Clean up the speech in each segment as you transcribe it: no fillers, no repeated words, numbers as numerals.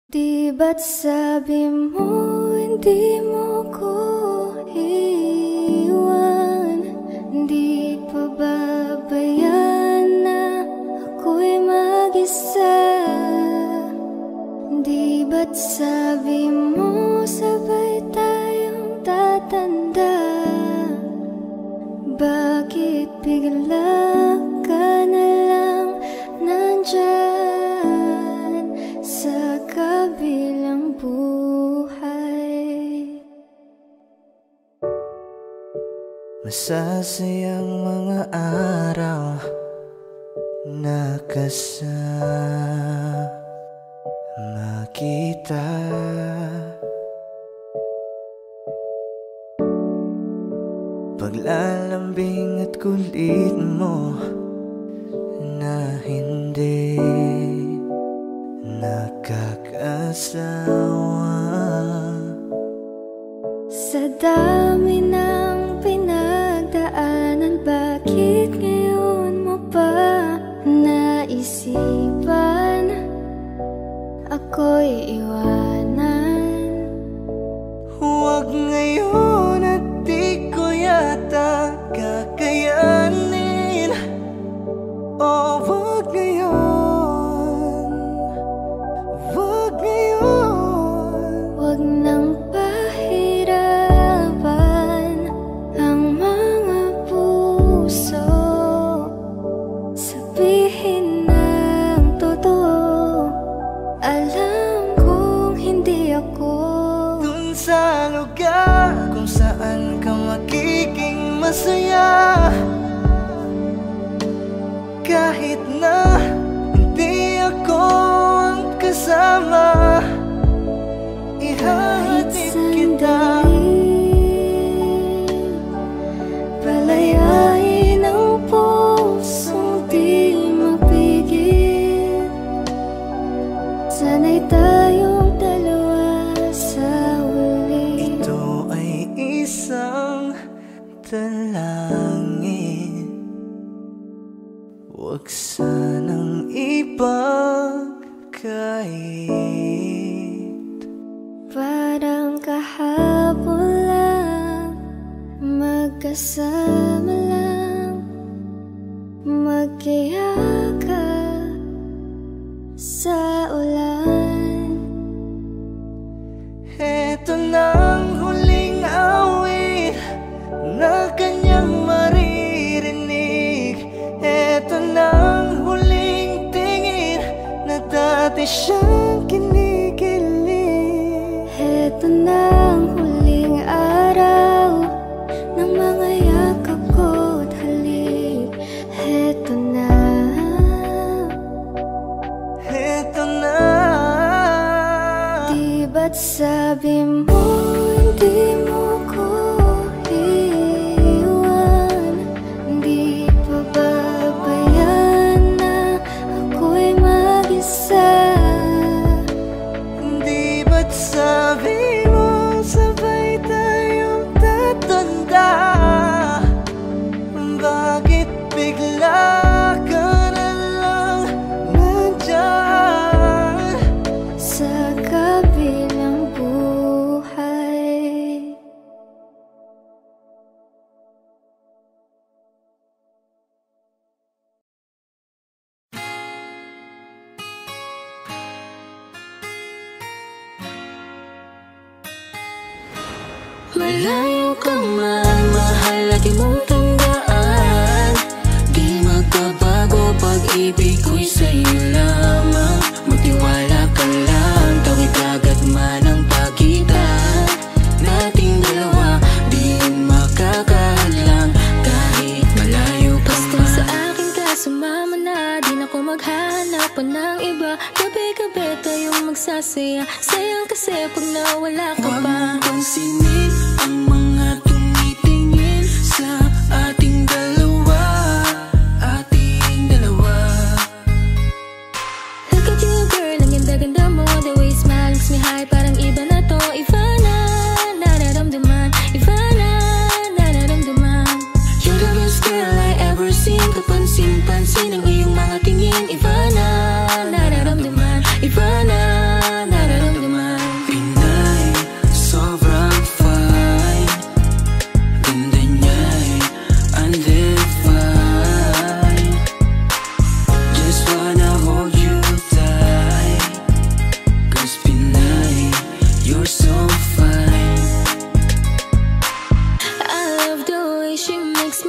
Di ba't sabi mo hindi mo ko iwan? Di pa babayaan na ako'y mag-isa? Di ba't sabi mo sabay tayong tatanda? Bakit bigla ka na lang nandyan sa kabilang buhay? Masasayang mga araw na kasama kita. Paglalambing at kulit mo na hindi nakakasawa. Sa dami ng pinagdaanan, bakit ngayon mo pa naisipan ako'y iwanan? Huwag ngayon at di ko yata kakayanin. Oh, huwag ngayon, huwag ngayon. Huwag nang pahirapan ang mga puso. Sabihin ng totoo, alam kong hindi ako dun sa lugar kung saan ka magiging masaya. Kahit na hindi ako ang kasama, ihahatid kita. Palayain ang pusong di mapigil. Sana'y tayong dalawa sa huli. Ito ay isang dalangin, huwag sanang ipagkait. Parang kahapon lang, magkasama lang, magkayakap sa ulan. Eto nang huling awit na kanyang maririnig. Eto nang huling tingin na dati siyang kinikilig. Eto na ang huling araw ng mga yakap ko't halik. Eto na. Eto na. Di ba't sabi mo hindi mo ko iwan? Di pa babayaan na ako'y mag-isa? Di ba't sabi mo sabay tayong tatanda? Bakit bigla ka na lang nandyan Sa kabilang buhay? Malayo ka man, mahal at di mong tandaan. Di magbabago, pag-ibig ko'y sa'yo lamang. Magtiwala ka lang, tawid agad man ang pagitan nating dalawa, di makakahadlang kahit malayo ka man. Basta sa akin ka sumama na, di na ko maghanap pa ng iba. Gabi-gabi tayong magsasaya, sayang kasi pag nawala ka Huwag pa. mong pansinin ang mga tumitingin sa ating dalawa, ating dalawa. Look at you girl, ang ganda-ganda mo. The way you smile makes me high, parang iba na to. Iba na, nararamdaman. Iba na, nararamdaman. You're the best girl I ever seen. Kapansin-pansin ang iyong mga tingin. Iba na, nararamdaman. Iba na, nararamdaman.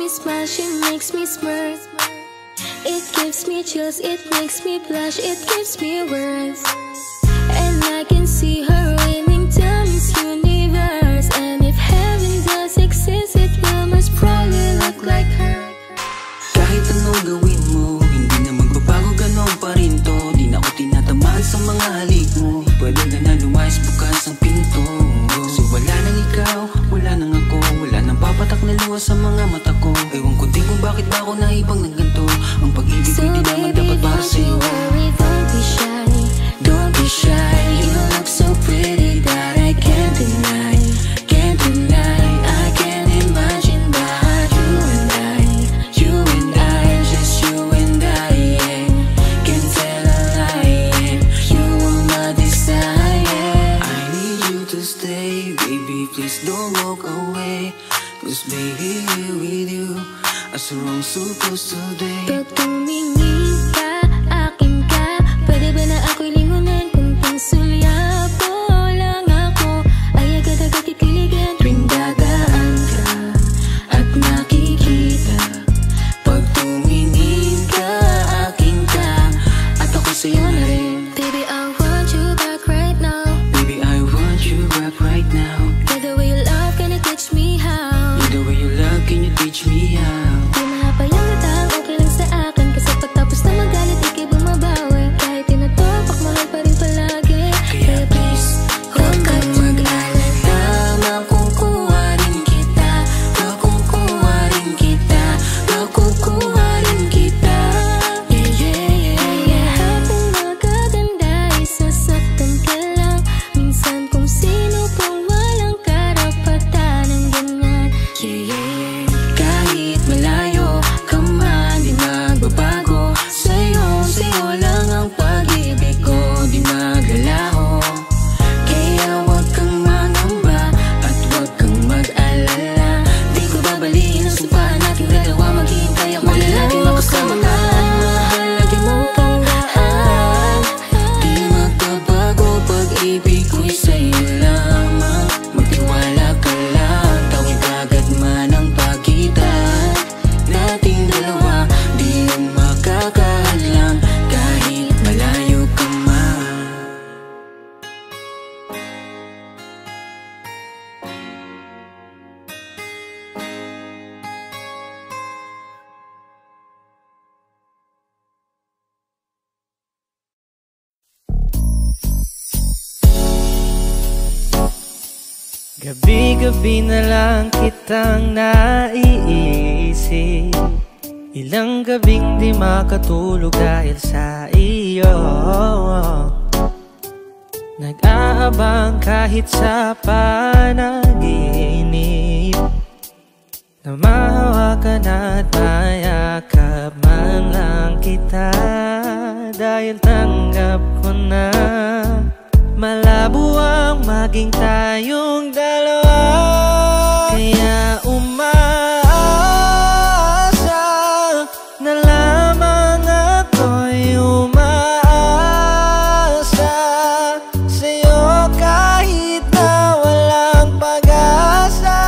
smile, she makes me smirk. It gives me chills, it makes me blush, it gives me worth. And I can see her winning to Miss Universe. And if heaven does exist, it will most probably look like her. Kahit anong gawin mo, hindi na magbabago, ganon pa rin to. Di na ako tinatamaan sa mga halik mo. Pwede ka na lumayas, bukas ang pinto. Kasi wala nang ikaw, wala nang ako, wala nang papatak na luha sa mga mata ko. Ewan ko din kung bakit ba ako naibang ng ganito. Ang pag-ibig ko hindi naman dapat para sa'yo. Don't be shy, Don't be shy, you look so pretty that I can't deny, can't deny. I can't imagine but you and I, just you and I, yeah. Can't tell a lie, yeah. You are my desire, yeah. I need you to stay, baby, please don't walk away. Cause baby, here with you, as wrong supposed today. pag tumingin ka, akin ka. Pwede ba na ako'y lingunan kung pangsulyapo lang ako? Ay agad-agad titiligan Tuwing dadaan ka at nakikita, pag tumingin ka, akin ka, at ako sa'yo na rin. Baby, I want you back right now. Baby, I want you back right now. By the way you love, can you teach me how? The way you love, can you teach me how? Di mahapayang matang, okay lang sa akin. Kasi pagtapos na magalit, ikay bumabawi. Kahit tinatopak, mahal pa rin palagi. Kaya please, huwag kang mag-alala. Makukuha rin kita, makukuha rin kita, makukuha rin kita. Yeah, yeah, yeah, yeah. Lahat ng magaganda ay sasaktan ka lang. Minsan kung sino pang walang karapatan ng ganyan. Yeah, yeah, yeah. Kahit malayo ka man, di magbabago. Sa'yo lang ang pag-ibig ko, di maglalaho. Kaya huwag kang mangamba at huwag kang mag-alala. Di ko babaliin ang sumpaan nating dalawa. Maghihintay ako na laging makasama ka. Mahal, lagi mong tandaan, di magbabago pag-ibig ko'y sa'yo lamang. Magtiwala ka lang, tawid agad man ang pagitan nating dalawa. Di yan makakahadlang kahit malayo ka man. Gabi-gabi na lang kitang naiisip. Ilang gabing di makatulog dahil sa iyo. Nag-aabang kahit sa panaginip, na mahawakan at mayakap man lang kita. Dahil tanggap ko na malabo ang maging tayong dalawa. Kaya umaasa na lamang ako'y umaasa sa'yo kahit na walang pag-asa.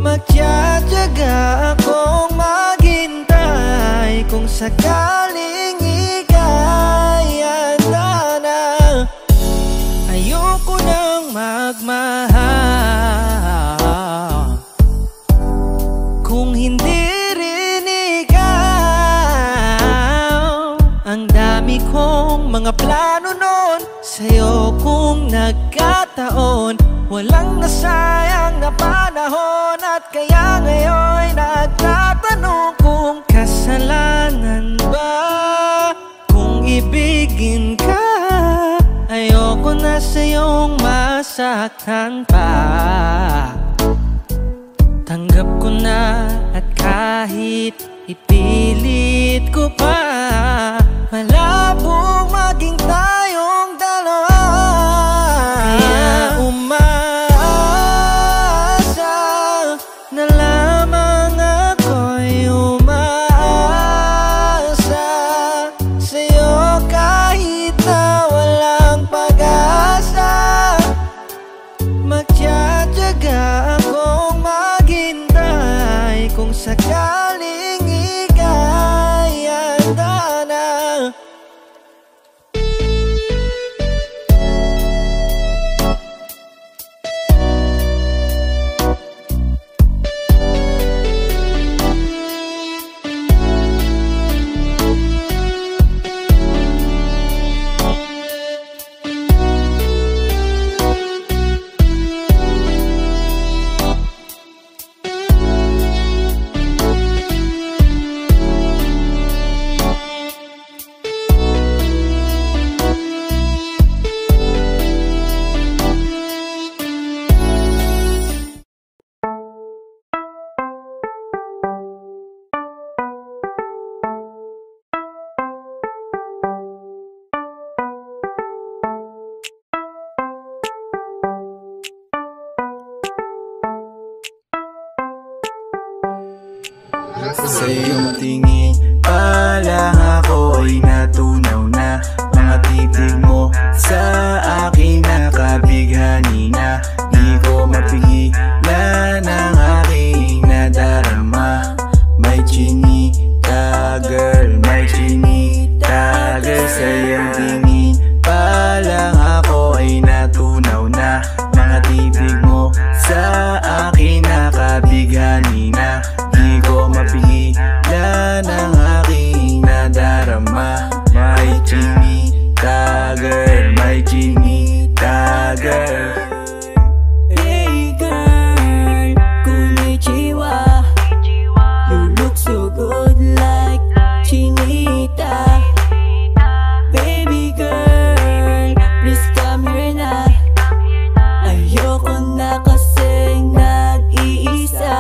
Magtsatsaga akong maghintay kung sakaling ika'y handa na. Ayoko nang magmahal kung hindi rin ikaw. Ang dami kong mga plano nun sa'yo kung nagkataon. Walang nasayang na panahon at kaya ngayon'y nagtatanong kung kasalanan ba kung ibigin ka. Ayoko na sa'yong masaktan pa. Tanggap ko na at kahit ipilit ko pa, malabong maging tayong dalawa. Kaya umaasa na lamang ako'y umaasa sa'yo kahit na walang pag-asa. Magtsatsaga akong maghintay sakaling ika'y handa na. Sa iyong tingin pa lang ako ay natunaw na. Mga titig mo sa akin nakabighani na. Di ko mapigilan ang aking nadarama. May chinita girl, may chinita girl. Sa iyong tingin pa lang ako ay natunaw na. Mga titig mo sa akin nakabighani na. Di ko mapigilan ang aking nadarama. May chinita girl, may chinita girl. Hey girl, konnichiwa. You look so good like chinita. Baby girl, please come here na. Ayoko na kasing nag-iisa.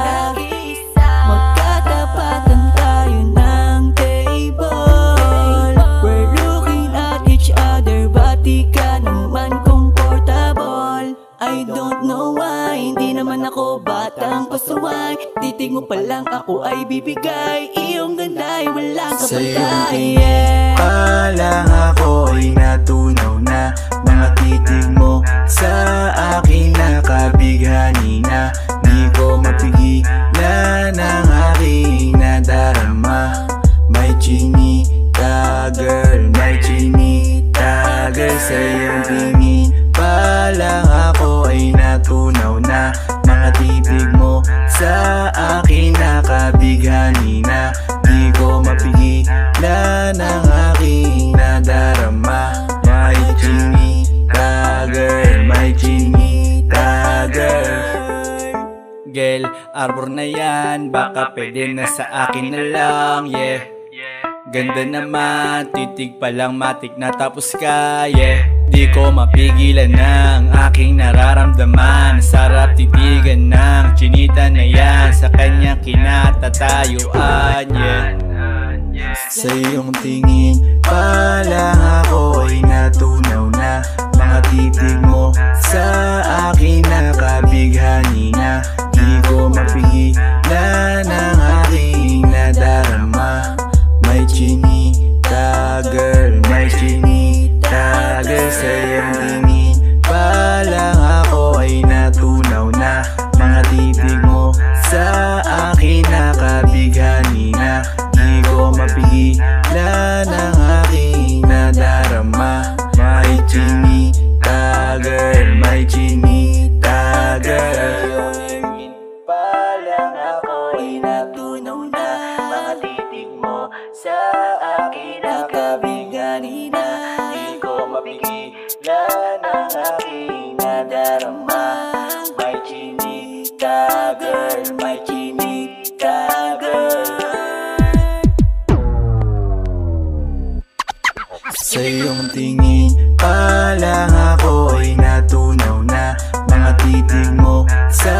Magkatapatan tayo ng table. We're looking at each other, but di ka naman comfortable. I don't know why, hindi naman ako batang pasaway. Titig mo pa lang ako ay bibigay. Iyong ganda ay walang Sa iyong kapatay. tingin pa lang ako ay natunaw na. Mga titig mo sa akin nakabighani na. Di ko mapigilan ang aking nadarama. May chinita girl, may chinita girl. Sa iyong tingin pa lang ako ay natunaw na. Mga titig mo sa akin nakabighani na. Di ko mapigilan ang aking nadarama. May chinita girl, may chinita girl. Girl, arbor na yan, baka pwede na sa akin na lang, yeah. Ganda naman, titig pa lang matik na tapos ka, yeah. Di ko mapigilan ng aking nararamdaman. Sarap titigan ng chinita na yan, sa kanyang kinatatayuan, yeah. Sa iyong tingin pa lang ako ay natunaw na. Mga titig mo sa akin nakabighani na. Di ko mapigilan ang aking nadarama. May chinita girl, may chinita girl. Sa iyong tingin pa lang ako ay natunaw na. Mga titig mo sa akin nakabighani na. Di ko mapigilan ang aking nadarama. May chinita girl, may chinita girl. Pa lang ako ay natunaw na. Mga titig mo sa akin nakabighani na. Di ko mapigilan ang aking nadarama. May chinita girl, may chinita girl. Sa iyong tingin pa lang ako ay natunaw na. Mga titig mo sa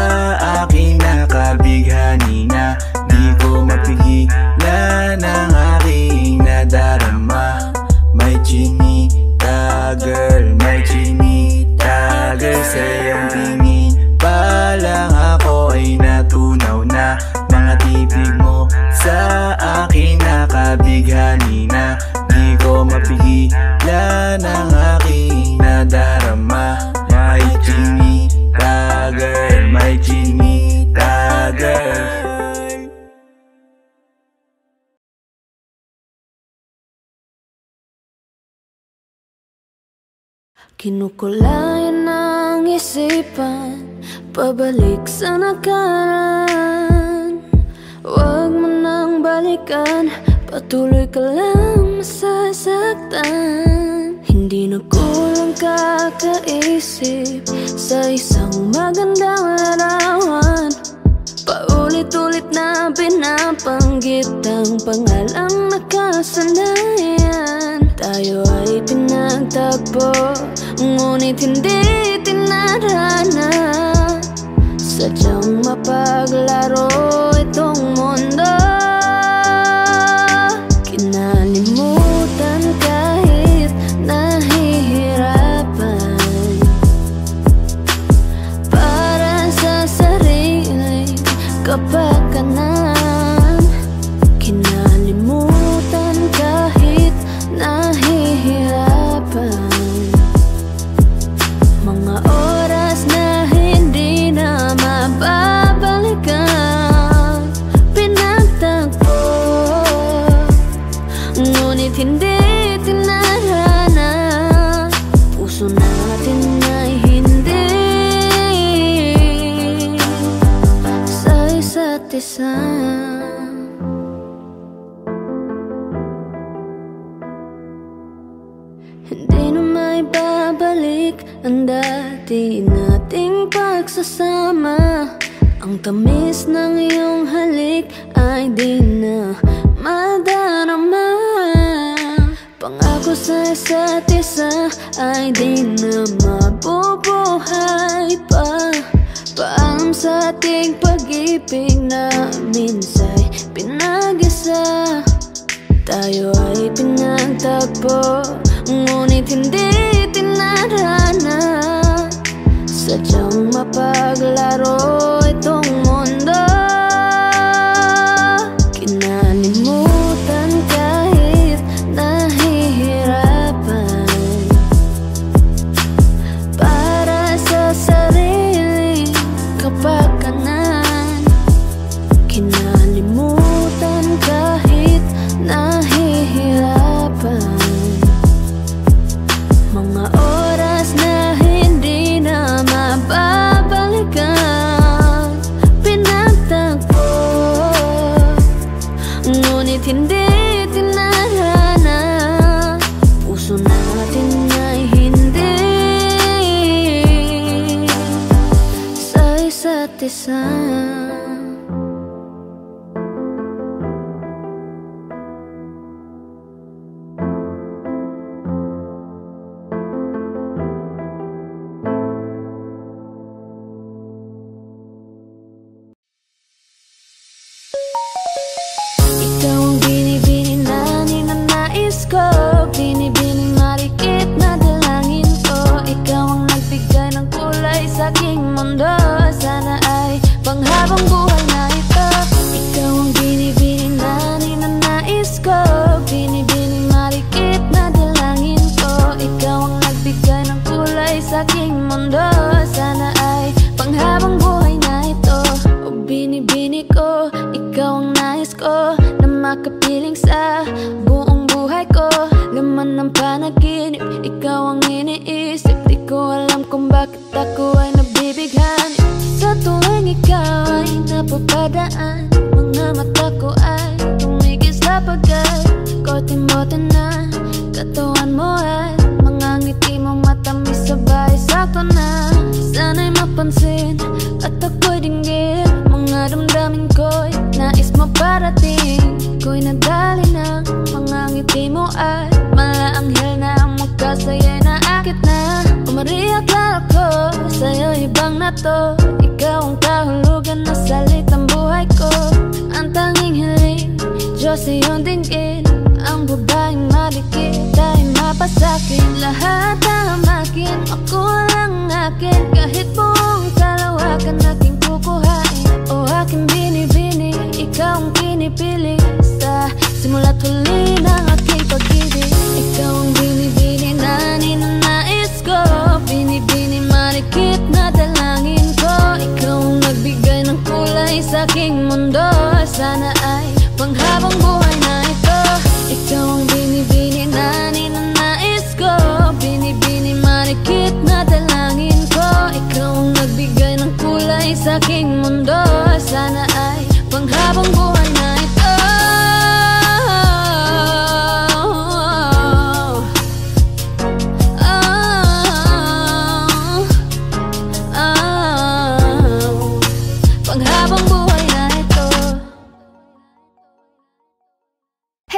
akin nakabighani na. Di ko mapigilan ang aking nadarama. May chinita girl, may chinita girl. Sa iyong tingin pa lang ako ay natunaw na. Mga titig mo sa akin nakabighani na. Di ko mapigilan ang aking nadarama. May chinita girl, may chinita girl. Kinukulayan ng isipan, pabalik sa nakaraan. Huwag mo nang balikan, patuloy ka lang masasaktan. Hindi na kulang kakaisip sa isang magandang larawan. Paulit-ulit na binabanggit ang pangalang nakasanayan. Tayo ay pinagtagpo, ngunit hindi tinarana. Sadyang mapaglaro itong mundo. Kinalimutan kahit nahihirapan, para sa sariling kapakanan. Kinalimutan kahit nahihirapan, mga oras na hindi na mababalikan. Pinagtagpo, ngunit hindi tinarana. Puso natin ay hindi sa isa't isa. Hindi na may babalik ang dati nating pagsasama. Ang tamis ng iyong halik ay di na madarama. Pangako sa isa't isa ay di na mabubuhay pa. Paalam sa ating pag-ibig na minsa'y pinag-isa. Tayo ay pinagtagpo, ngunit hindi tinarana. Sadyang mapaglaro itong mundo. Kinalimutan kahit nahihirapan, para sa sariling kapakanan. Kinalimutan kahit nahihirapan, mga oras na hindi na mababalikan. Pinagtagpo, ngunit hindi tinarana. Puso natin ay hindi sa isa't isa. Ikaw ang binibini na ninanais ko, binibining marikit na dalangin ko. Ikaw ang nagbigay ng kulay sa aking mundo, sana ay panghabang buhay na ito. Ikaw ang binibini na ninanais ko, binibining marikit na dalangin ko. Ikaw ang nagbigay ng kulay sa aking mundo, sana ay panghabang buhay na ito. O binibini ko, ikaw ang nais ko na makapiling sa buong buhay ko. Laman ng panaginip, ikaw ang iniisip. Di ko alam kung bakit ako ay nabibighani. Sa tuwing ikaw ay napapadaan, mga mata ko ay tumigil sa pagkat-kote-mote na katawan mo at mga ngiti mong matamis sabay sakto na. Sana'y mapansin at ako'y dinggin, mga damdamin ko'y nais mo parating. Ko'y nadali ng mga ngiti mo at malaanghel na ang mukha sa'yo'y naakit na. Umariyak lang ako sa'yo, ibang na to. Ikaw ang kahulugan na salitang buhay ko. Ang tanging hiling, Diyos iyong dinggin. Ang babaeng malikit ay mapasakin. Lahat ang akin, ako lang akin. Kahit buong kalawakan aking kukuhain. O aking binibini, ikaw ang pinipili. Sa simula't huli ng aking pag-ibig. Ikaw ang binibini na ninanais ko, binibini malikit na dalangin ko. Ikaw ang nagbigay ng kulay sa aking mundo, sana ay panghabang buhay na ito. Ikaw ang binibini na ninanais ko, binibini malikit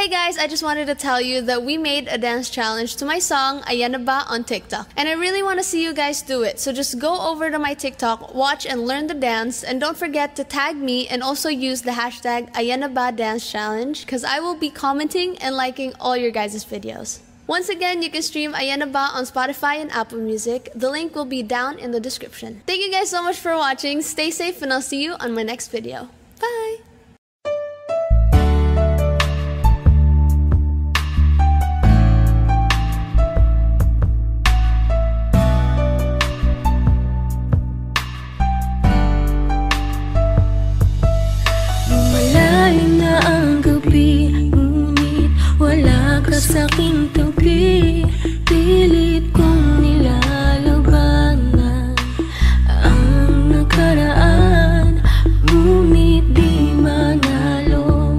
Hey guys, I just wanted to tell you that we made a dance challenge to my song Ayan Na Ba on TikTok. And I really want to see you guys do it. So just go over to my TikTok, watch and learn the dance, and don't forget to tag me and also use the hashtag Ayan Na Ba Dance Challenge because I will be commenting and liking all your guys' videos. Once again, you can stream Ayan Na Ba on Spotify and Apple Music. The link will be down in the description. Thank you guys so much for watching. Stay safe and I'll see you on my next video. Bye! Sa'king tabi, pilit kong nilalabanan ang nakaraan, ngunit di manalo.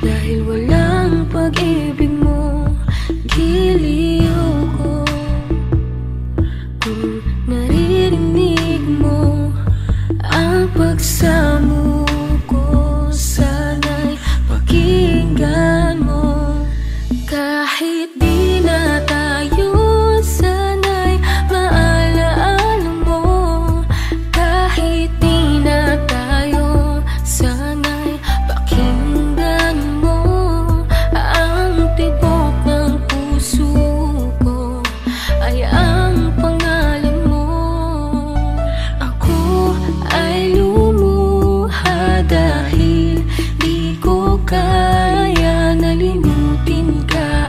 Dahil walang pag-ibig mo, giliw ko. Kung naririnig mo ang pagsamo ko, sana'y pakinggan mo. Kahit di na tayo, sana'y maalaala mo. Kahit di na tayo, sana'y pakinggan mo. Ang tibok ng puso ko ay ang pangalan mo. Ako ay lumuha dahil di ko kaya nalimutin ka.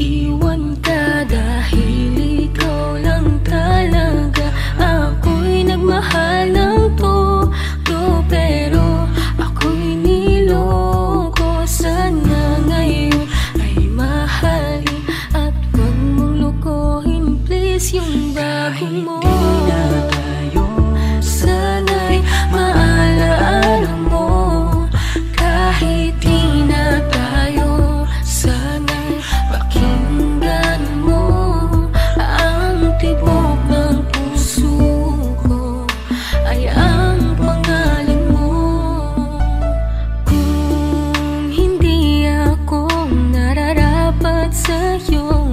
Iwan ka dahil ikaw lang talaga. Ako'y nagmahal ng todo, pero ako'y niloko. Sana ngayon ay mahalin at huwag mong lukohin, please, yung bago mo. Sana'y maalaala mo. Kahit di na tayo, sana'y pakinggan mo. Ang tibok ng puso ko ay ang pangalan mo. Kung hindi ako nararapat sa'yo,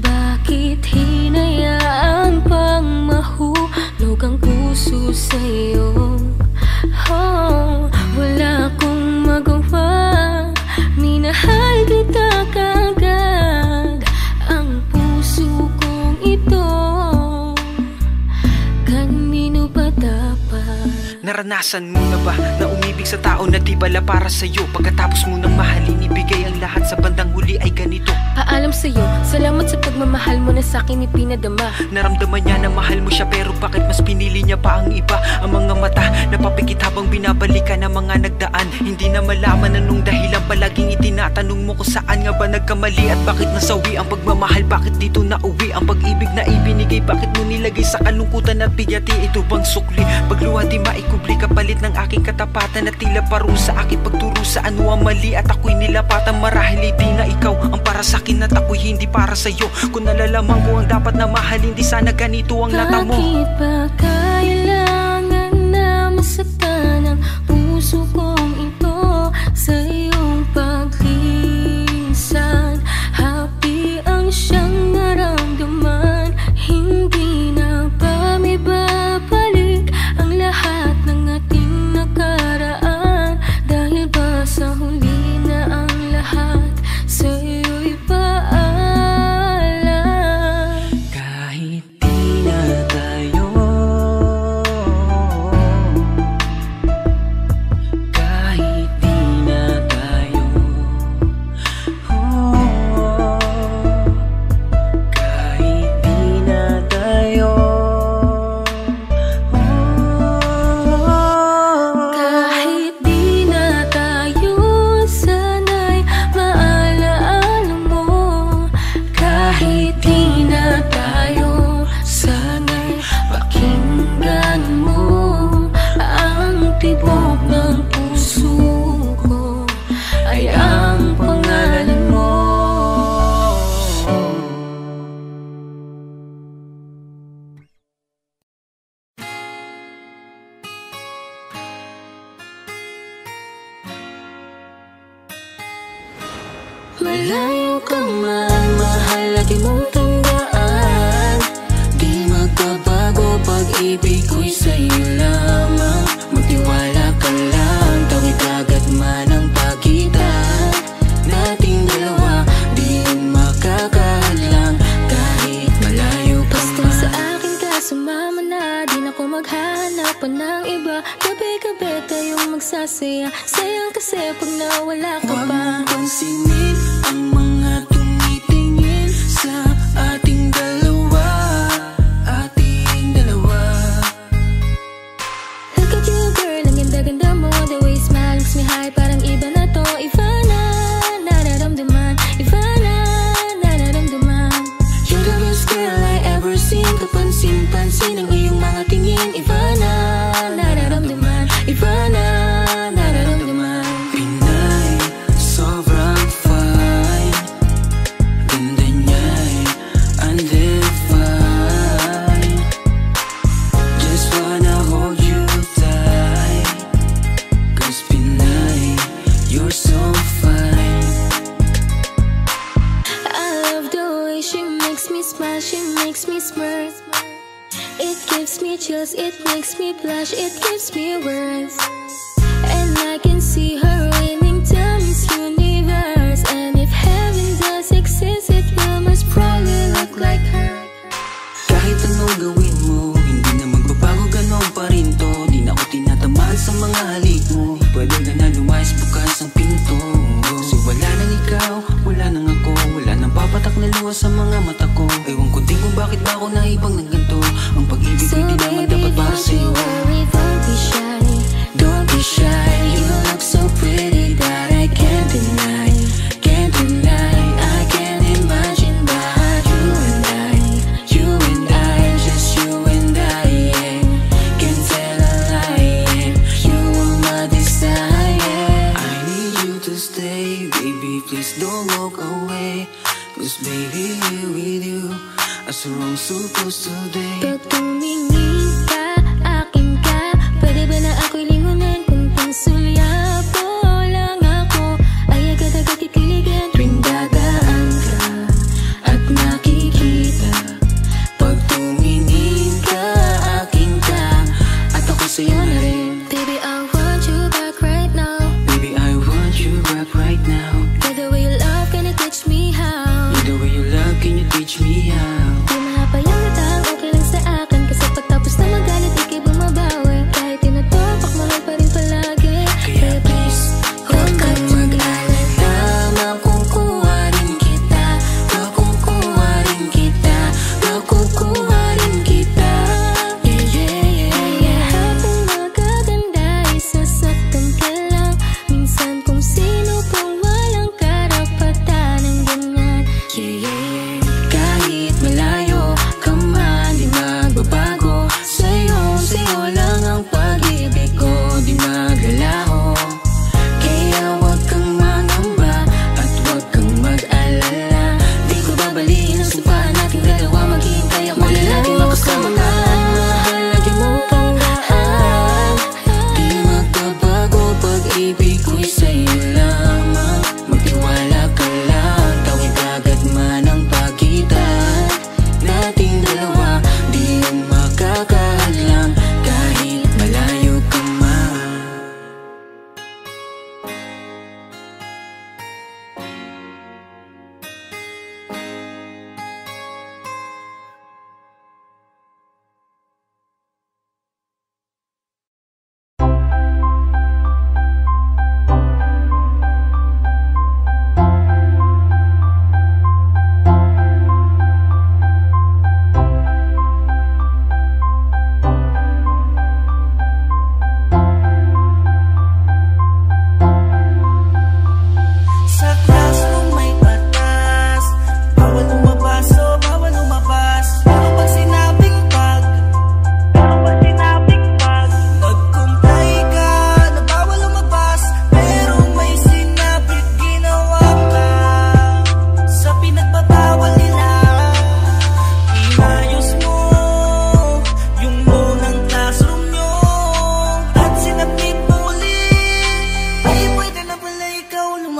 bakit hinayaan pang mahulog ang puso sa'yo? Oh, wala akong magawa, minahal kita kagad. Ang puso kong ito, kanino ba dapat? Naranasan mo na ba na umibig sa tao na di bala para sa'yo? Pagkatapos mo nang mahalin, ibigay ang lahat, sa bandang huli ay ganito. Paalam sa'yo, salamat sa pagmamahal mo na sa'kin ipinadama. Naramdaman niya na mahal mo siya, pero bakit mas pinili niya pa ang iba? Ang mga mata napapikit habang binabalikan ang mga nagdaan. Hindi na malaman anong dahilan, palaging itinatanong mo kung saan nga ba nagkamali. At bakit nasawi ang pagmamahal, bakit dito nauwi ang pag-ibig na ibinigay? Bakit mo nilagay sa kalungkutan at bigati? Ito bang sukli? Pagluha di maikubli, kapalit ng aking katapatan at tila parusa, aking pagturo sa ano ang mali at ako'y nilapatan. Marahil di na ikaw ang para sa'kin at ako'y hindi para sa'yo. Kung nalalaman ko ang dapat na mahalin, di sana ganito ang lata mo. Bakit ba kailangan na masaktan ang puso kong ito sa iyong paglisan? Happy ang siyang naramdaman, hindi na ba may babalik ang lahat ng ating nakaraan? Dahil ba sa huli na ang lahat sa iyo'y paalam? Kahit di na tayo, malayo ka man, mahal lagi mong tandaan, di magbabago pag-ibig ko'y sa'yo lamang. Magtiwala ka lang, tawid agad man ang pagitan nating dalawa, di yun makakahadlang kahit malayo ka man. Basta sa akin ka sumama na, di na ko maghahanap pa ng iba. Gabi-gabi tayong magsasaya, sayang kasi pag nawala ka pa. Huwag mong pansinin ang mga tumitingin sa ating dalawa, ating dalawa. Look at you girl, ang ganda-ganda mo, the way you smile makes me high, parang iba na to. Ivana, nararamdaman, Ivana, nararamdaman. You're the best girl I ever seen, kapansin-pansin ang iyong mga tingin. Ivana, nararamdaman, Ivana, nararamdaman. Pinay, sobrang fine, ganda niya'y undefined. Just wanna hold you tight, 'cause Pinay, you're so fine. I love the way she makes me smile, she makes me smirk. It gives me chills, it makes me blush, it gives me words. And I can see her winning to Miss Universe. And if heaven does exist, it will most probably look like her. Kahit anong gawin mo, hindi na magbabago, ganon pa rin to. Di na ako tinatamaan sa mga halik mo, pwede ka na lumayas, bukas ang pinto. Kasi wala nang ikaw, wala nang ako, wala nang papatak na luha sa mga mata ko. Ewan ko din kung bakit ba ako naibang ng ganito. Ang pag-ibig So ko'y di naman baby, dapat para don't you sa'yo. worry, don't be shy. Don't be shy, you look so pretty that I can't deny, can't deny. I can't imagine but you and I, just you and I, yeah. Can't tell a lie, yeah. You are my desire. I need you to stay, baby, please don't walk away. 'Cause baby, here with you, as we're all supposed to be. Pag tumingin ka, akin ka, pwede ba na ako'y lingunan? Kung pangsulyapo lang ako, ay agad-agad kikiligan. Tuwing dadaan ka at nakikita, pag tumingin ka, akin ka, at ako sa'yo na rin. Baby, I want you back right now. Baby, I want you back right now. By the way you love, can you teach me how? The way you love, can you teach me how? Di mahapayang matang, okay lang sa akin. Kasi pagtapos na magalit, ikay bumabawi. Kahit tinutupak, mahal pa rin palagi. Kaya please, huwag kang mag-alala, makukuha rin kita, makukuha rin kita, makukuha rin kita. Yeah, yeah, yeah, yeah. Lahat ng magaganda ay sasaktan ka lang. Minsan kung sino pang wala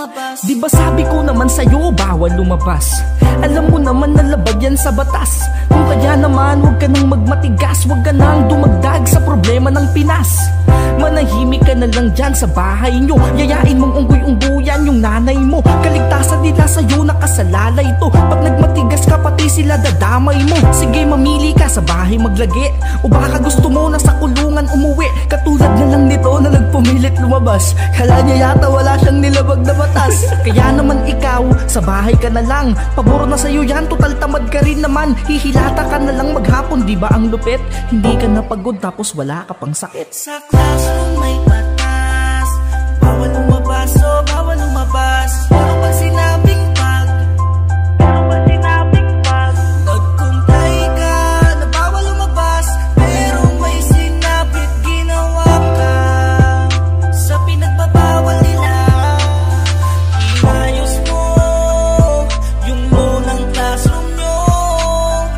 lumabas. Di ba sabi ko naman sa'yo, bawal lumabas? Alam mo naman na labag yan sa batas. Kung kaya naman, huwag ka nang magmatigas. Huwag ka nang dumagdag sa problema ng Pinas. Manahimik ka na lang dyan sa bahay nyo. Yayain mong unggoy-unggoyan yung nanay mo. Kaligtasan nila sa'yo, nakasalalay to. Pag nagmatigas ka, pati sila dadamay mo. Sige, mamili ka, sa bahay maglagi, o baka gusto mo na sa kulungan umuwi. Katulad na lang nito na nagpumilit lumabas. Kala niya yata wala siyang nilabag na batas. Kaya naman ikaw, sa bahay ka na lang. Pabor na sa'yo yan, total tamad ka rin naman. Hihilata ka na lang maghapon, di ba ang lupit? Hindi ka napagod tapos wala ka pang sakit. Sa classroom may batas, bawal lumabas, oh bawal lumabas. Pero pag sinabing pag, nagkumpay ka na bawal lumabas. Pero may sinabit ginawa ka sa pinagbabawal nila. Inayos mo yung law ng classroom nyo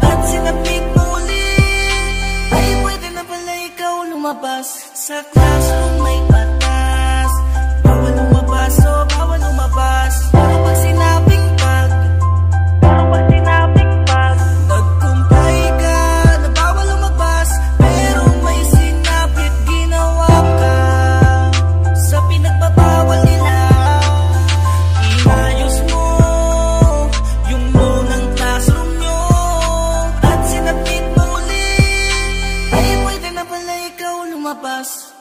at sinabit mo ulit. Ay pwede na pala ikaw lumabas. Sa classroom may batas, bawal lumabas, oh bawal lumabas. Pero pag sinabing pag, nagkumpay ka na bawal lumabas. Pero may sinabit ginawa ka sa pinagbabawal nila. Inayos mo yung law ng classroom nyo at sinabit mo ulit. Ay pwede na pala ikaw lumabas.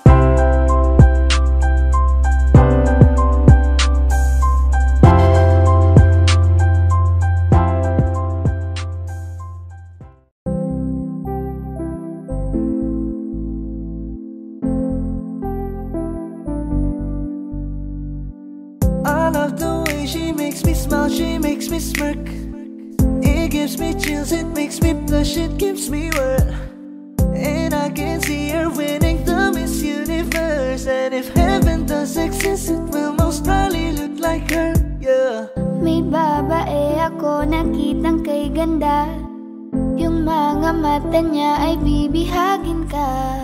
I love the way she makes me smile, she makes me smirk. It gives me chills, it makes me blush, it gives me world. And I can see her winning the Miss Universe. And if heaven does exist, it will most probably look like her, yeah. May babae ako nakitang kay ganda. Yung mga mata niya ay bibihagin ka.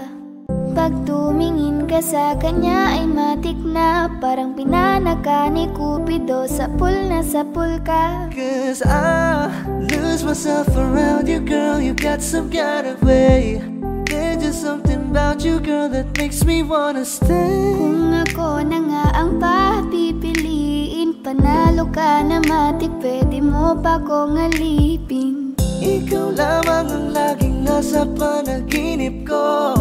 Pag tumingin ka sa kanya ay matik na. Parang pinanaka ni Cupido, sapul na sapul ka. Cause I lose myself around you, girl. You got some kind of way. There's just something about you, girl, that makes me wanna stay. Kung ako na nga ang papipiliin, panalo ka na matik, pwede mo pa kong alipin. Ikaw lamang ang laging nasa panaginip ko.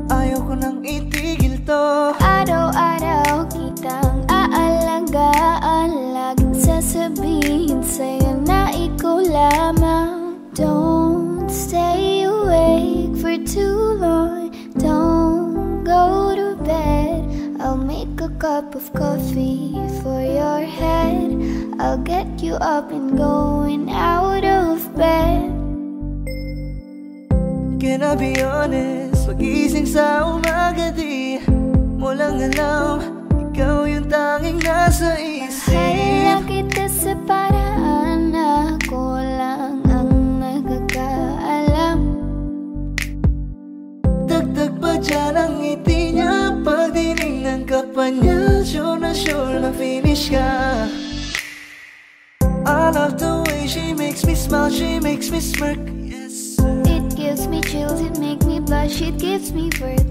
Ayaw ko nang itigil to. Araw-araw kitang aalagaan, laging sasabihin sa'yo na ikaw lamang. Don't stay awake for too long, don't go to bed. I'll make a cup of coffee for your head. I'll get you up and going out of bed. Can I be honest? Pag-ising sa umaga di mo lang alam, ikaw yung tanging nasa isip. Mahal kita sa paraan na ako lang ang nagkakaalam. Dagdag pa dyan ang ngiti niya, pag tinignan ka pa niya, sure na finish ka. I love the way she makes me smile, she makes me smirk. It gives me chills, it makes me blush, it gives me worth.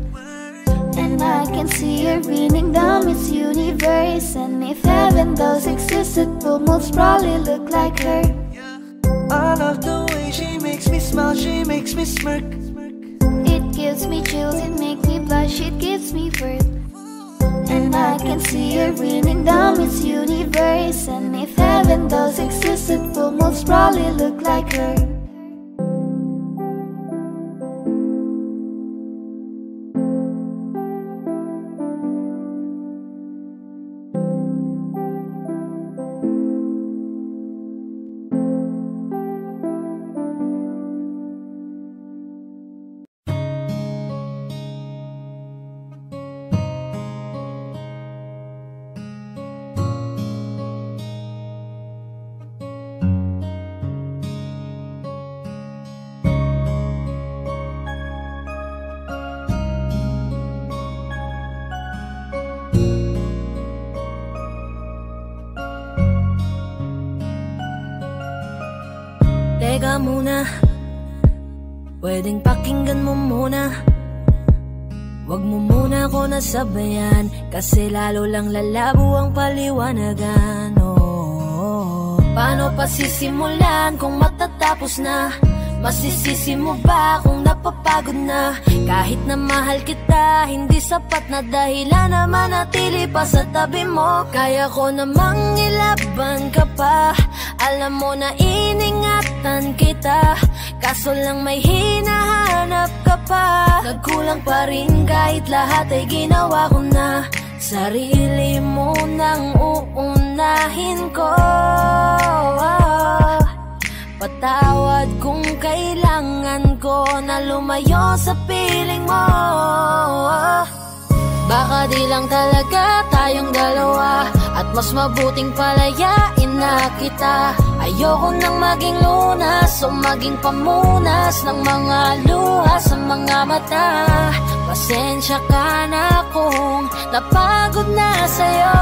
And I can see her winning the Miss Universe. And if heaven does exist, it will most probably look like her. I love the way she makes me smile, she makes me smirk. It gives me chills, it makes me blush, it gives me worth. And I can see her winning the Miss Universe. And if heaven does exist, it will most probably look like her. Teka muna, pwedeng pakinggan mo muna. Wag mo muna ako nasabayan, kasi lalo lang lalabo ang paliwanagan. Paano pa sisimulan kung matatapos na? Masisisi mo ba kung napapagod na? Kahit na mahal kita, hindi sapat na dahilan na manatili pa sa tabi mo. Kaya ko namang ilaban ka pa, alam mo na iningatan kita, kaso lang may hinahanap ka pa. Nagkulang pa rin kahit lahat ay ginawa ko na. Sarili mo nang uunahin ko. Patawad kung kailangan ko na lumayo sa piling mo. Baka di lang talaga tayong dalawa, at mas mabuting palayain na kita. Ayoko nang maging lunas o maging pamunas ng mga luha sa mga mata. Pasensya ka na kung napagod na sa'yo.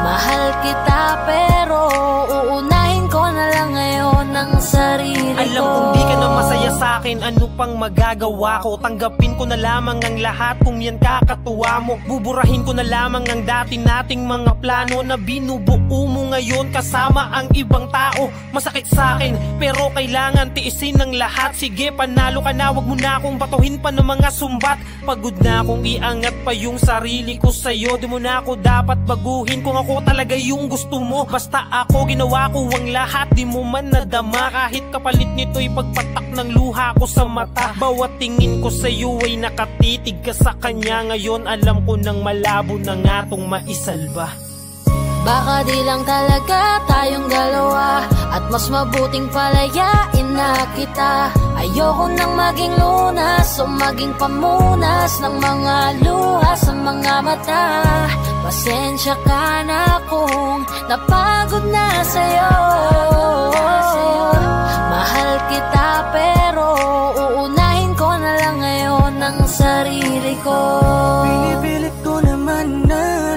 Mahal kita pero uunahin ko na lang ngayon ang sarili ko. Alam kong di ka na masaya sa'kin, ano pang magagawa ko? Tanggapin ko na lamang ang lahat kung yan kakatuwa mo. Buburahin ko na lamang ang dati nating mga plano na binubuo mo ngayon kasama ang ibang tao. Masakit sa'kin pero kailangan tiisin ng lahat. Sige, panalo ka na, wag mo na akong batuhin pa ng mga sumbat. Pagod na akong iangat pa yung sarili ko sa'yo. Di mo na ako dapat baguhin kung ako talaga yung gusto mo. Basta ako ginawa ko ang lahat, di mo man nadama. Kahit kapalit nito'y pagpatak ng luha ko sa mata. Bawat tingin ko sa'yo ay nakatitig ka sa kanya. Ngayon alam ko nang malabo na nga tong maisalba. Baka di lang talaga tayong dalawa, at mas mabuting palayain na kita. Ayoko nang maging lunas o maging pamunas ng mga luha sa mga mata. Pasensya ka na kung napagod na sa'yo. Mahal kita pero uunahin ko na lang ngayon ang sarili ko. Pinipilit ko naman na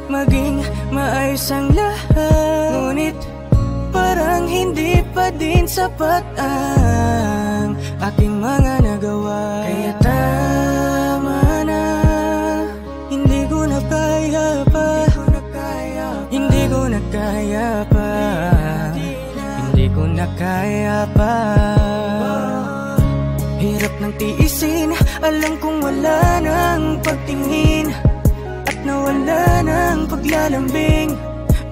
maging maayos ang lahat, ngunit parang hindi pa din sapat ang aking mga nagawa. Kaya tama na, hindi ko na kaya pa, hindi ko na kaya pa, hindi ko na kaya pa. Hirap ng tiisin, alam kong wala nang pagtingin, nawala ng paglalambing.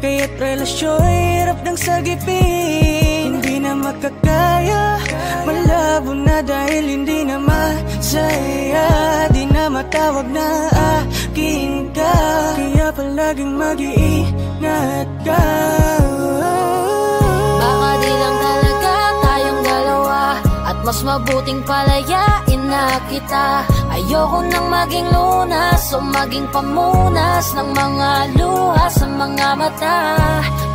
Kaya't relasyon hirap ng sagipin. Hindi na makakaya, malabo na dahil hindi na masaya. Di na matawag na akin ka, kaya palaging mag-iingat ka. Baka di lang talaga tayong dalawa, at mas mabuting palayain na kita. Ayoko nang maging lunas o maging pamunas ng mga luha sa mga mata.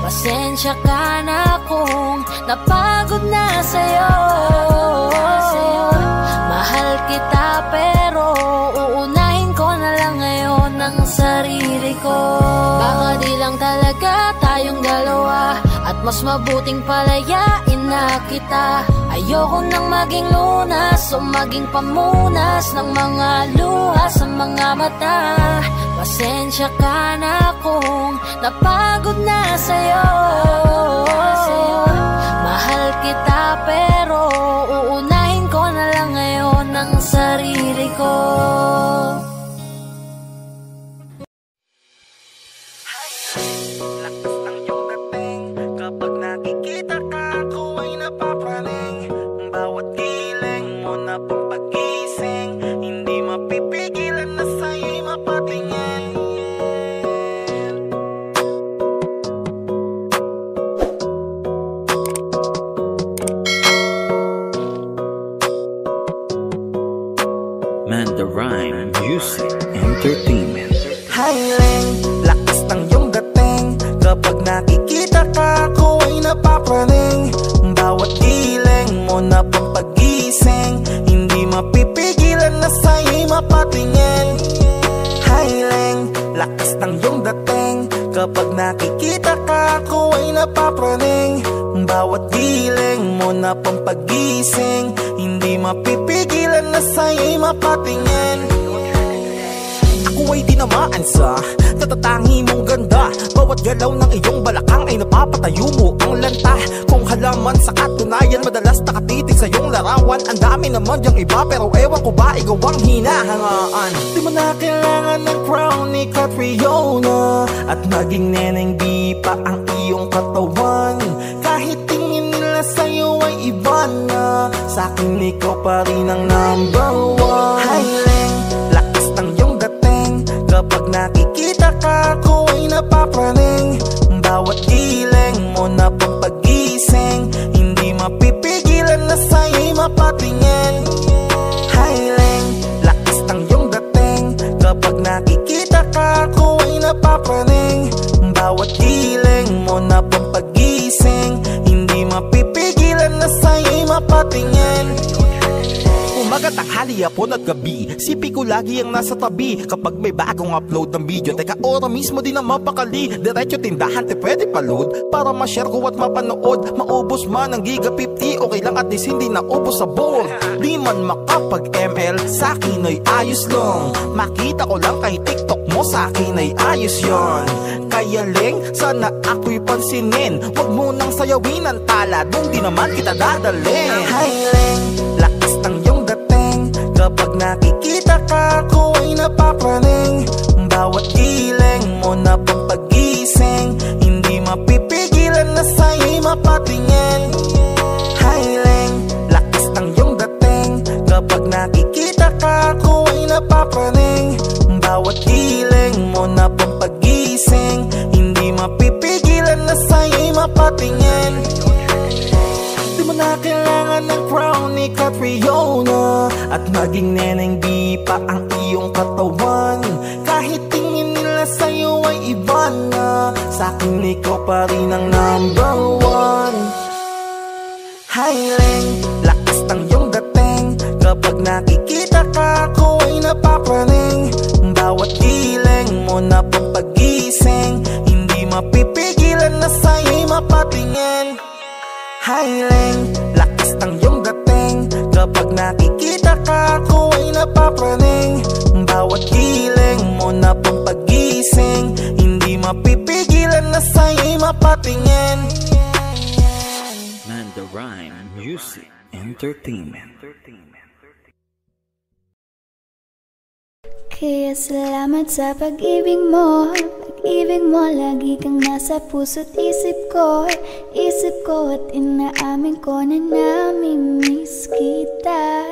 Pasensya ka na kung napagod na sa'yo. Mahal kita pero uunahin ko na lang ngayon ang sarili ko. Baka di lang talaga tayong dalawa, at mas mabuting palayain na kita. Ayoko nang maging lunas o maging pamunas ng mga luha sa mga mata. Pasensya ka na kung napagod na sa'yo. Mahal kita pero uunahin ko na lang ngayon ang sarili ko. Lakas ng iyong dating, kapag nakikita ka ako ay napapraning. Bawat giling mo na pampagising, hindi mapipigilan na sa'yo'y mapatingin. Mandarine Music Entertainment. Highling, lakas ng iyong dating, kapag nakikita ka ako ay napapraning. Bawat giling mo na pampagising, hindi mapipigilan na sa'yo'y mapatingin. Highling, lakas ng iyong dating, kapag nakikita ka ako ay napapraning. Bawat bawat giling mo na pampagising. Hindi mapipigilan na sa'yo'y mapatingin. Ako ay tinamaan sa tatatangi mong ganda. Bawat galaw ng iyong balakang ay napapatayo mo ang lanta. Kung halaman sa katunayan, madalas nakatitig sa iyong larawan. Ang dami naman diyang iba, pero ewan ko ba ikaw ang hinahangaan. Di mo na kailangan ng crown ni Catriona, at maging neneng di pa ang iyong katawan. Kahit tingin nila sa'yo ay iba na, sa'kin ikaw pa rin ang number one. Highling, lakas ng iyong dating. Kapag nakikita ka, ako ay napapraning. Bawat giling mo na pampagising. Hindi mapipigilan na sa'yo'y mapatingin. Highling, lakas ng iyong dating. Kapag nakikita ka, ako ay napapraning. Bawat giling mo na pampagising. Hindi mapipigilan na sa'yo'y mapatingin. Umaga, tanghali, hapon at gabi, sipi ko lagi ang nasa tabi. Kapag may bagong upload ng video, teka ora mismo din ang mapakali. Diretso tindahan, te pwede pa-load para ma-share ko at mapanood. Maubos man ang giga 50, okay lang at least hindi naubos sa board. Di man makapag-ML, sa'kin ay ayos lang. Makita ko lang kay TikTok mo, sa'kin ay ayos yon. Kaya Leng, sana ako'y pansinin. Huwag mo nang sayawin ang tala, dun di naman kita dadalhin. Hi Leng, lakas ng iyong dating. Kapag nakikita ka, ako ay napapraning. Bawat giling mo na pampagising. Hindi mapipigilan na sa'yo'y mapatingin. Highling, lakas ng iyong dating. Kapag nakikita ka, ako ay napapraning. Bawat giling mo na pampagising. Hindi mapipigilan na sa'yo'y mapatingin. Di mo na kailangan ng crown ni Catriona, at maging neneng di pa ang iyong katawan. Kahit tingin nila sa'yo ay iba na, sa'kin ikaw pa rin ang number one. Highling, lakas ng iyong dating. Kapag nakikita ka, ako ay napapraning. Bawat giling mo na pampagising. Hindi mapipigilan na sa'yo'y mapatingin. Highling, lakas ng iyong dating. Kapag nakikita ka, ako ay napapraning. Bawat giling mo na pampagising. Hindi mapipigilan na sa'yo'y mapatingin. Manda Rhyme Music Entertainment. Kaya salamat sa pag-ibig mo. Pag-ibig mo, lagi kang nasa puso't isip ko. Isip ko at inaamin ko na namimiss kita.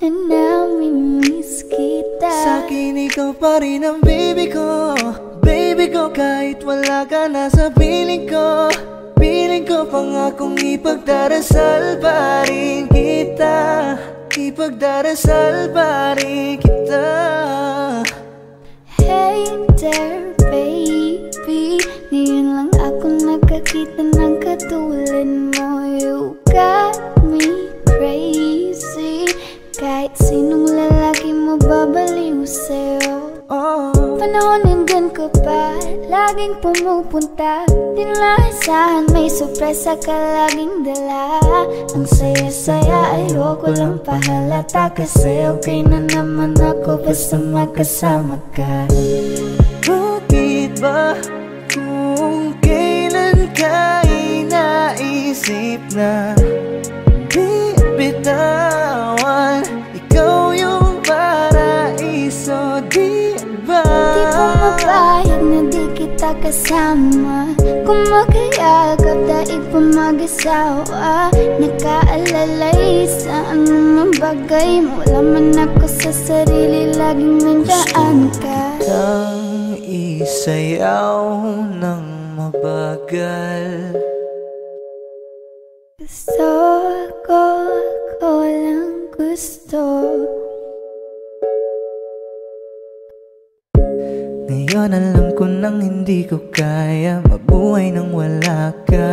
Na namimiss kita. Sa'kin ikaw pa rin ang baby ko. Baby ko, kahit wala ka na sa piling ko. Piling ko pangakong ipagdarasal pa rin kita. Ipagdarasal pa rin kita. Hey there baby, ngayon lang ako nakakita ng katulad mo. You got me crazy. Kahit sinong lalaki mo babaliw sa'yo. Panahon nandyan ka pa, laging pumupunta. Di nalasahan, may sorpresa ka laging dala. Ang saya-saya, ayoko lang pahalata. Kasi okay na naman ako basta magkasama ka. Bakit ba kung kailan ka inaisip na di bitawan? Ikaw yung paraiso, di ba? Di ko mapayag na di kita kasama. Kung magkayagap, daig pa mag-asawa. Nakaalalay sa anumang bagay. Wala man ako sa sarili, laging nandaan ka. Kitang isayaw ng mabagal. Gusto ko, ako lang gusto. Ngayon alam ko nang hindi ko kaya mabuhay nang wala ka.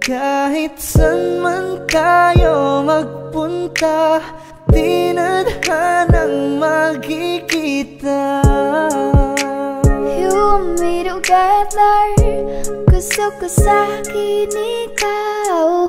Kahit saan man tayo magpunta, di nadhanang magkikita. You and me together, Gusto ko sa'kin ikaw,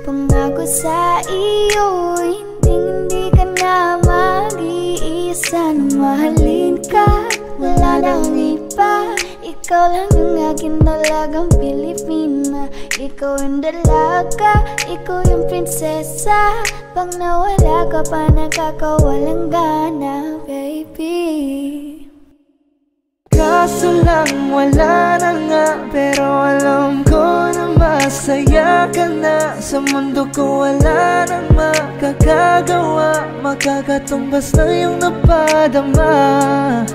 pangako sa iyo, hindi ka na mag-iisa. Nang mahalin ka, wala nang iba. Ikaw lang yung akin talagang Pilipina. Ikaw yung dalaga, ikaw yung prinsesa. Pag nawala ka pa, nakakawalang gana, baby. Kaso lang wala na nga, pero alam ko na masaya ka na. Sa mundo ko wala nang makakagawa, makakatumbas na yung napadama.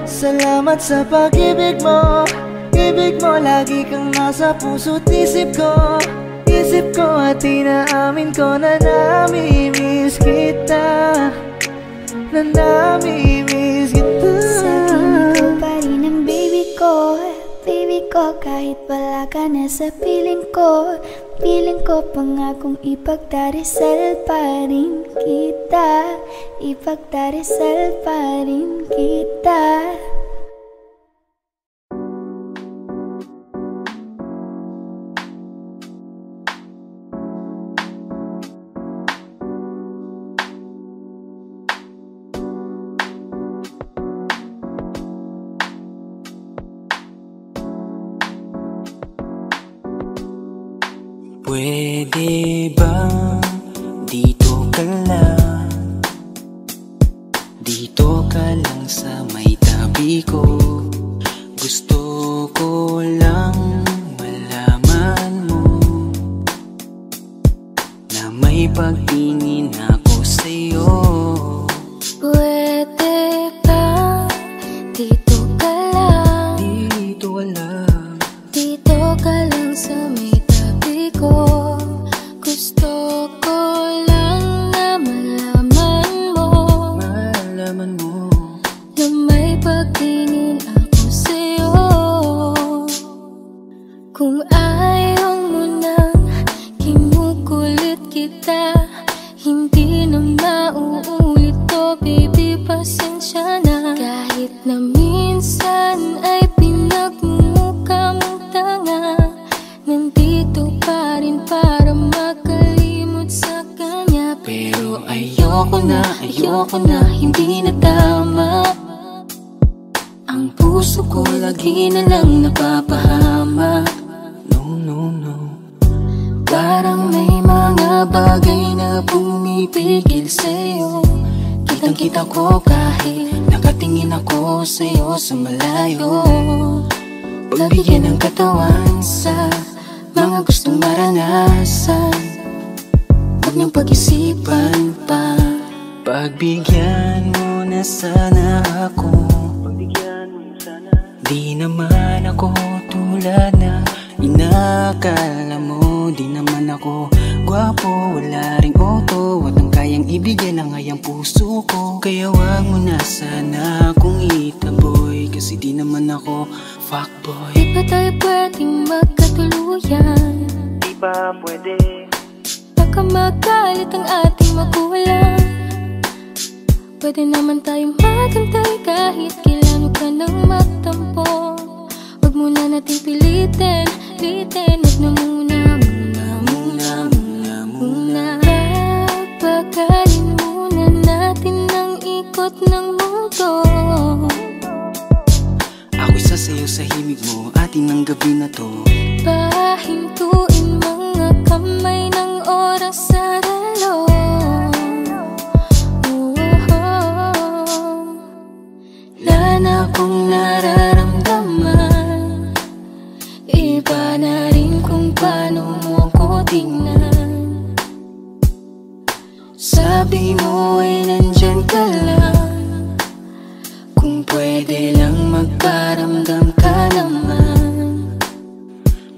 Salamat sa pag-ibig mo, ibig mo lagi kang nasa puso't isip ko. Isip ko at inaamin ko na namimiss kita, na namimiss kita. Sa'kin ikaw pa rin ang baby ko, baby ko. Kahit wala ka na sa piling ko, piling ko pangakong ipagdarasal pa rin kita, ipagdarasal pa rin kita. Pwede ba dito ka lang, dito ka lang sa may tabi ko. Gusto ko lang malaman mo na may pagtingin ako sa'yo. Pwede ba dito ka lang, dito ka lang, dito ka lang sa may tabi ko. Gusto ko lang na malaman mo, malaman mo na may pagtingin ako sa'yo. Kung ayaw mo nang kinukulit kita, hindi na mauulit to, baby, pasensya na. Kahit na minsan ay pinagmumukha mong tanga, nandito pa rin para makalimot sa kanya. Pero ayoko na, hindi na tama. Ang puso ko lagi na lang napapahama. No, no, no. Parang may mga bagay na pumipigil sa'yo. Kitang-kita ko kahit nakatingin ako sa'yo sa malayo. Pagbigyan ng katawan sa mga gustong maranasan, huwag niyong pag-isipan pa. Pagbigyan mo na sana ako, di naman ako tulad na inakala mo. Di naman ako gwapo, wala ring auto, at ang kayang ibigay ng ngayang puso ko. Kaya wag mo na sana akong itaboy, kasi di naman ako fuckboy. Di ba tayo pwedeng magkatuluyan? Di ba pwede? Baka magalit ang ating magulang. Pwede naman tayong magantay kahit kailan ka nang magtampo. Huwag muna natin pilitin, huwag na muna. Papagalin muna natin ang ikot ng mundo. Ako'y sasayaw sa himig mo, atin ang gabi na to. Pahintuin mga kamay ng oras sa relo. Wala na akong nararamdaman, iba na rin kung paano mo ko tingnan. Sabi mo ay nandyan ka lang, kung pwede lang magparamdam ka naman.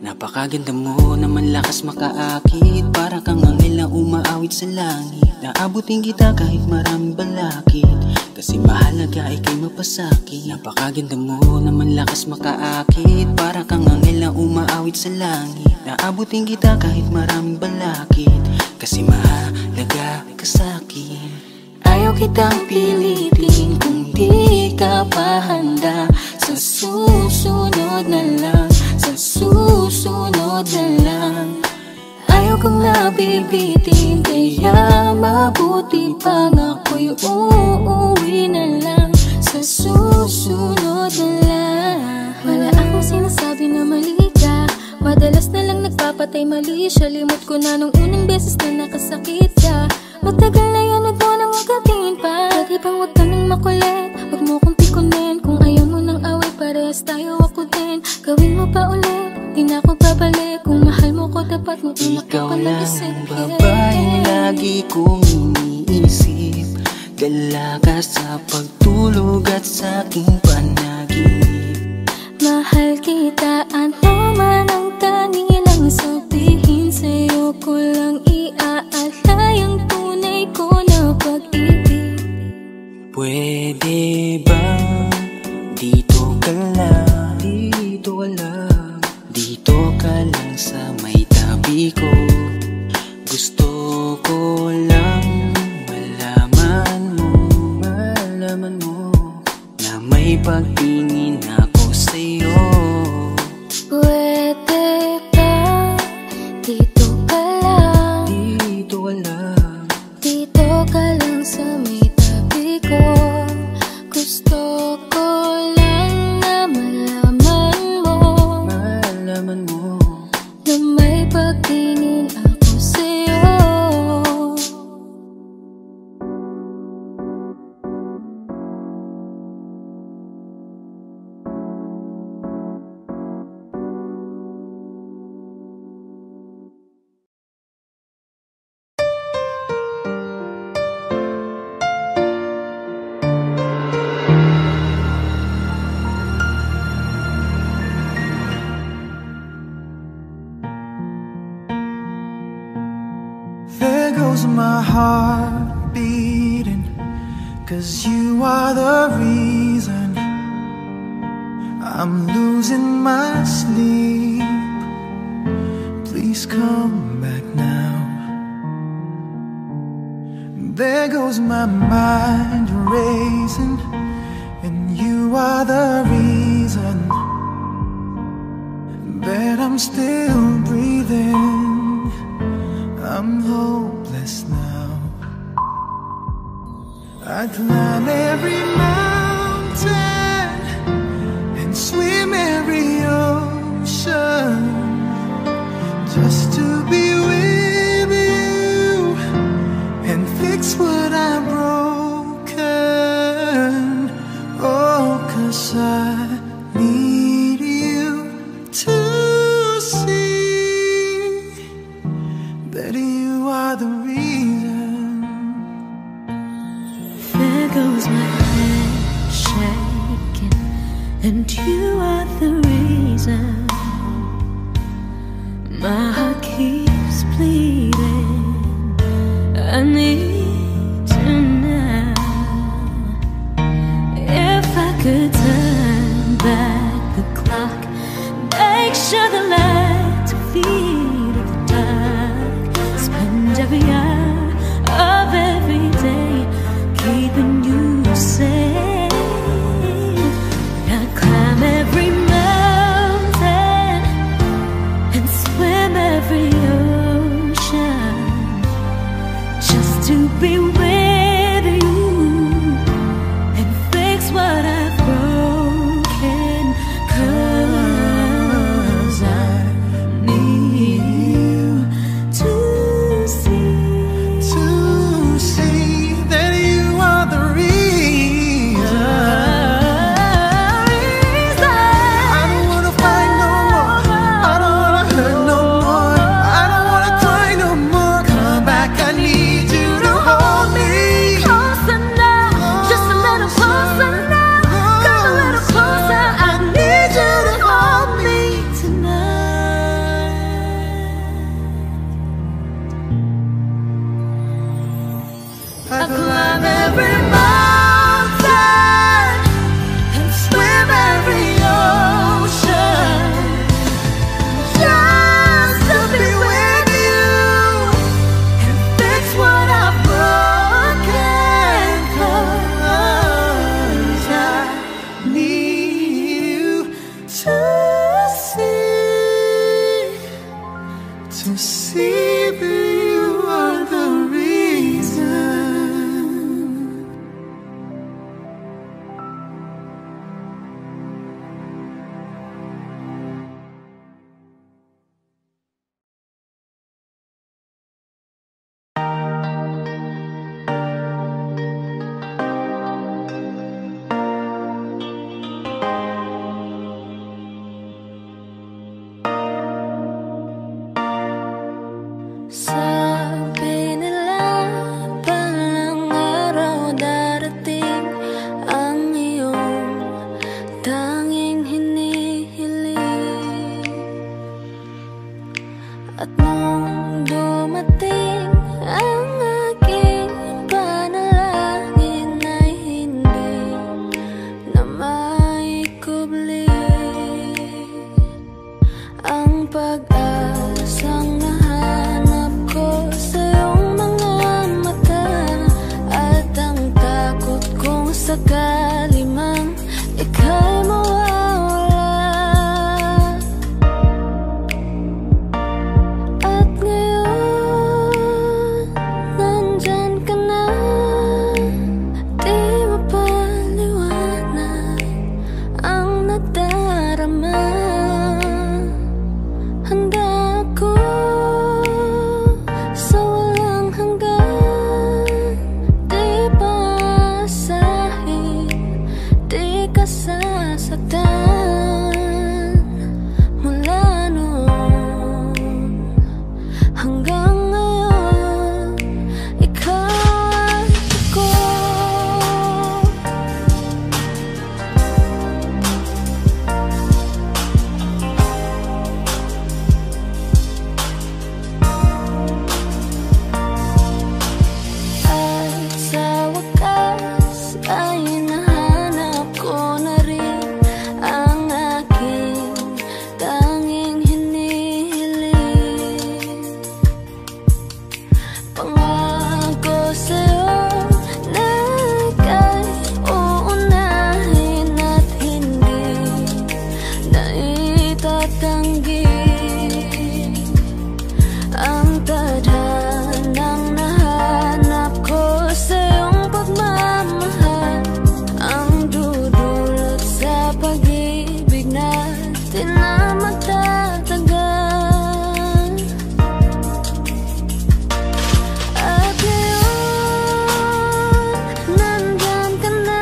Napakaganda mo naman, lakas makaakit, para kang anghel na umaawit sa langit. Naabutin kita kahit maraming balakid, kasi mahalaga ay kay mapasakit. Napakaganda mo naman, lakas makaakit, para kang anghel na umaawit sa langit. Naabutin kita kahit maraming balakid, kasi mahalaga ka sa'kin. Ayaw kitang pilitin kung di ka pa handa. Sa susunod na lang, sa susunod bitin. Kaya mabuti pang ako'y uuwi na lang sa susunod na lang. Wala akong sinasabi na mali ka, madalas na lang nagpapatay mali siya. Limot ko na nung unang beses na nakasakit ka. Matagal na yan, huwag mo nang ugatin pa. Pwede bang huwag ka nang makulit, huwag mo kong pikunin. Kung ayaw mo nang away, parehas tayo ako din. Gawin mo pa ulit, di na ako babalik. Kung mahal mo ko, dapat mo unak ka pa nag-isip. Ikaw lang babaeng lagi kong iniisip, dalaga sa pagtulog at sa aking panaginip. Mahal kita, ano man ang kanilang sabihin. Sa'yo ko lang iaalay ang tunay ko na pag-ibig. Pwede ba dito ka lang, dito ka lang, dito ka lang sa may tabi ko. Gusto ko lang malaman mo na may pagtingin ako sa'yo. Pwede ba dito ka lang, dito ka lang, dito ka lang sa may tabi ko. Gusto ko lang na malaman mo na may pagtingin ako sa'yo. There goes my heart beating, 'cause you are the reason I'm losing my sleep. Please come back now. There goes my mind racing, and you are the reason that I'm still breathing. I'm hopeless now. I'd climb every mountain and swim every ocean just to be with you and fix what I've broken. Oh, 'cause I need you to see that you are the reason. There goes my head shaking, and you are the reason. My heart keeps bleeding. I need you now. If I could turn back the clock, make sure the lights are feed of the dark. Spend every hour of every day keeping you safe. I'd climb every mountain and swim every ocean just to be with you and fix what I've broken. 'Cause I need you to see tanging hinihiling. At nung dumating ang aking panalangin ay hindi na maikubli ang pag-asang nahanap ko sa iyong mga mata, at ang takot kong sakali mang ika'y mawawala. At ngayon, nandyan ka na, di mapaliwanag ang nadarama. Handa ako sa walang hanggan, di paasahin, di ka sasaktan. Mula noon hanggang ngayon, ikaw at ako. At sa wakas ay nahanap ko na rin ang aking tanging hinihiling. Pangako sa'yo na ika'y uunahin at hindi na itatanggi ang tadhanang nahanap ko sa iyong pagmamahal, ang dudulot sa pag-ibig natin na magtatagal. At ngayon, nandyan ka na,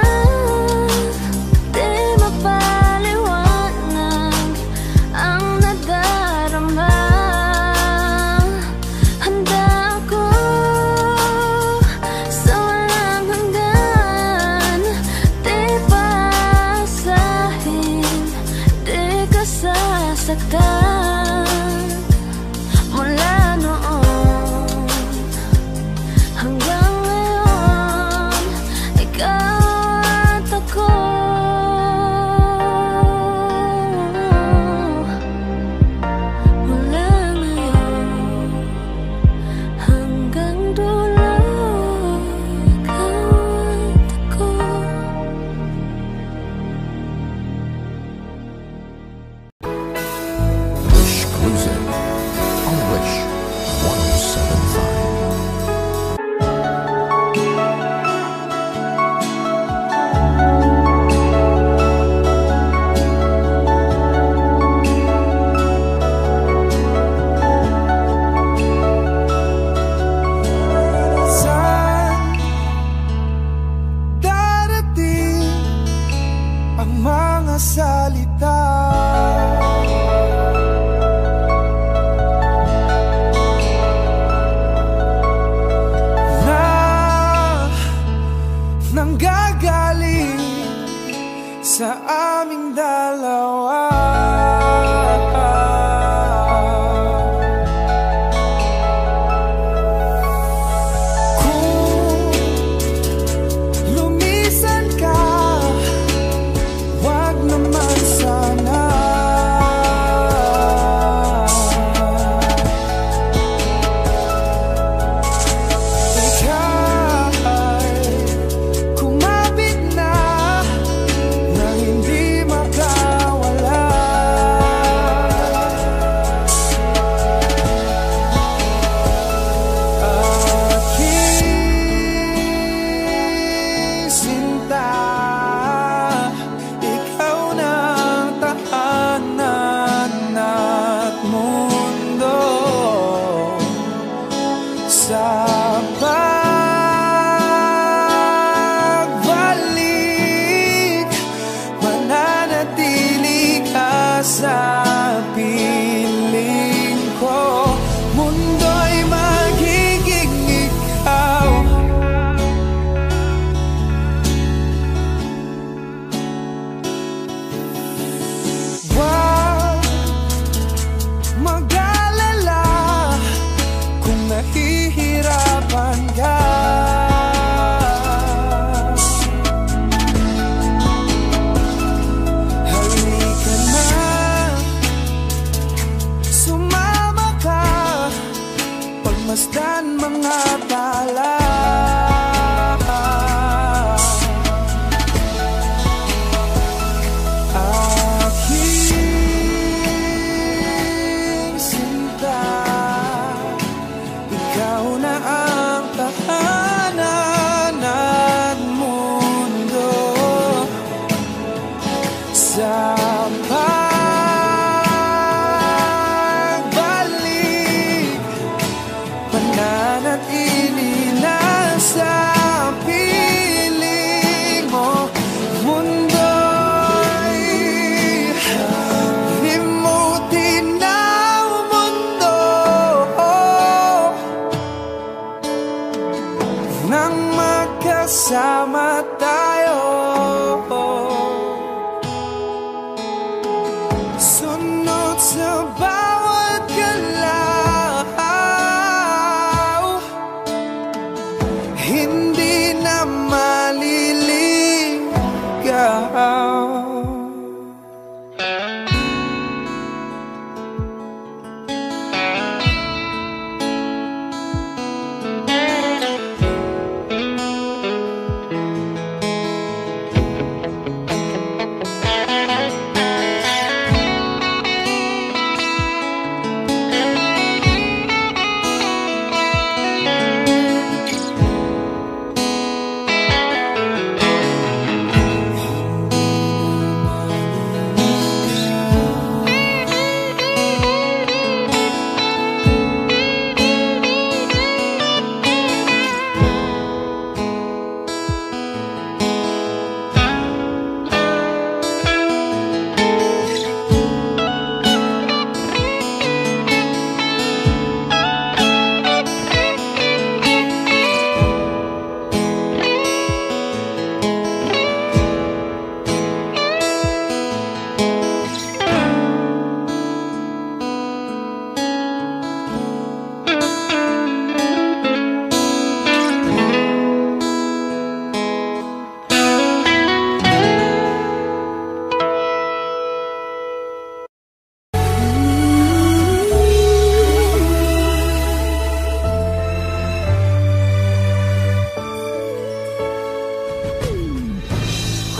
di mapaliwanag ang nadarama. Handa ako sa walang hanggan, di paasahin, di ka sasaktan. Mula noon hanggang ngayon, ikaw at ako. Mula ngayon hanggang dulo, ikaw at ako. Wish Cruising on Wish 107.5. Saan darating ang mga salita na nanggagaling sa aming dalawa? Kung lumisan ka, wag naman sana. Ika'y kumapit na nang hindi makawala. Aking sinta, ikaw na ang tahanan at mundo. Sa pagbalik, mananatili ka sa piling ko. Mundo'y magiging ikaw. sa pagbalik, mananatili na sa piling mo. Mundo'y limutin ng mundo nang magkasama tayo. Sunod sa bawat galaw, hindi na maliligaw.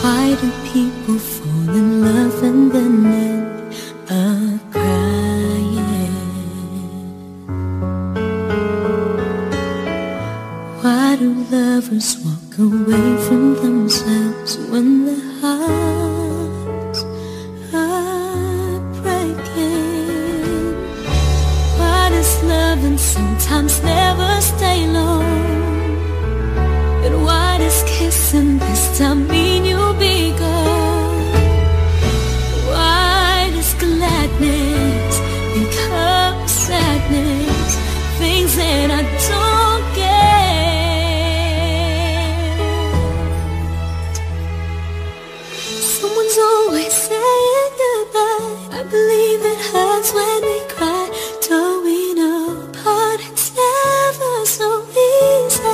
Why do people fall in love and then end up crying? Why do lovers walk away from themselves when their hearts are breaking? Why does loving sometimes never stay long? And why does kissing this time mean you'll be gone? Why does gladness become sadness? Things that I don't get. Someone's always saying goodbye. I believe it hurts when we cry. Towing apart, it's never so easy.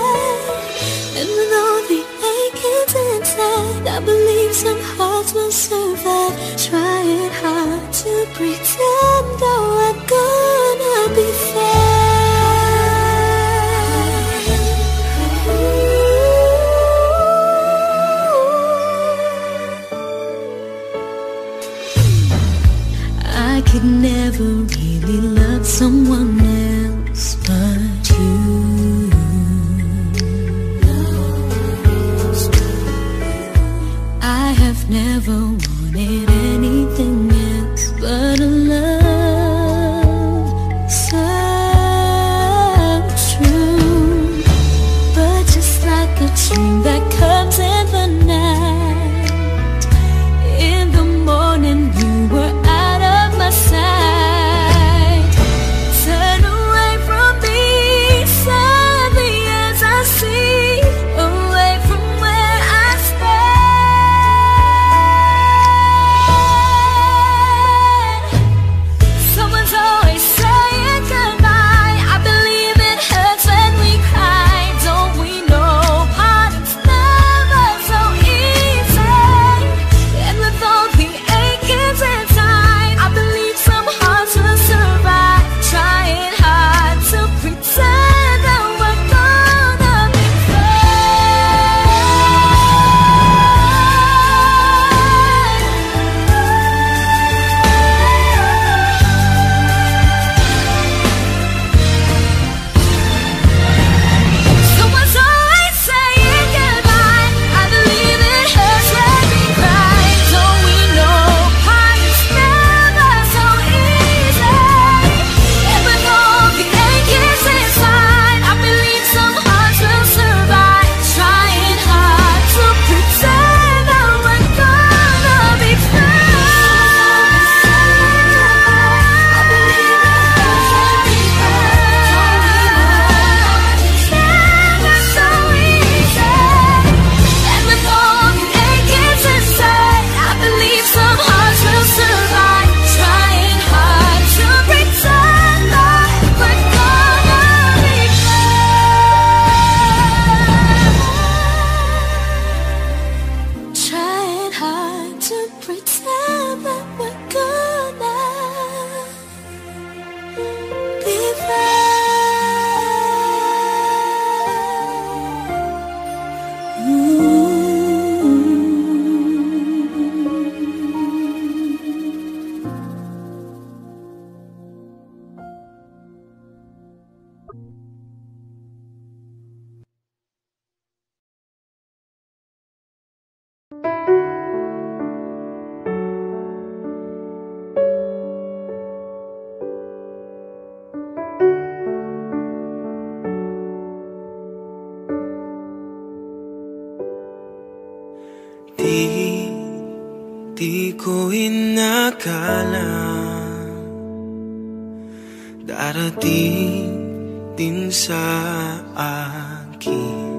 And with all the achings inside, I believe some hearts will survive. Trying hard to pretend that we're gonna be fair. I could never really love someone else but you. I have never wanted anything else but a love so true. But just like a dream that comes in the night, in the morning you were out of my sight. Turn away from me, sadly as I see, away from where I stand. but we're gonna be fine. Di ko inakala darating din sa akin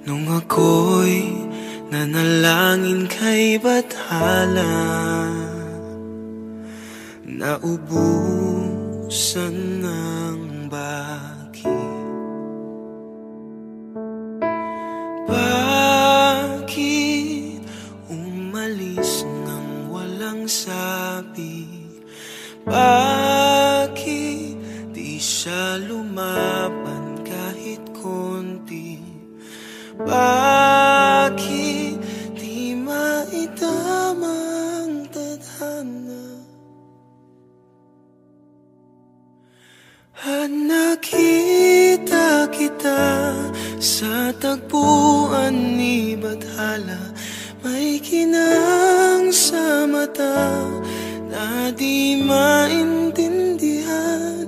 nung ako'y nanalangin kay Bathala, naubusan ng baki. Bakit umalis nang walang sabi? Bakit di siya lumaban kahit konti? Bakit di maitamang tadhana? At nakita kita sa tagpuan ni Bathala, may kinang sa mata na di maintindihan.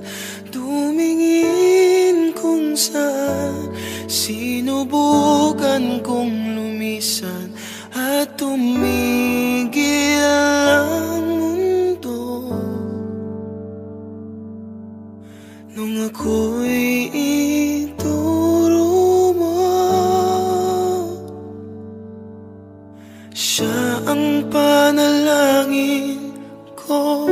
Tumingin kung saan, sinubukan kong lumisan at tumigil ang mundo. Nung ako'y ituro mo, siya ang panalangin ko.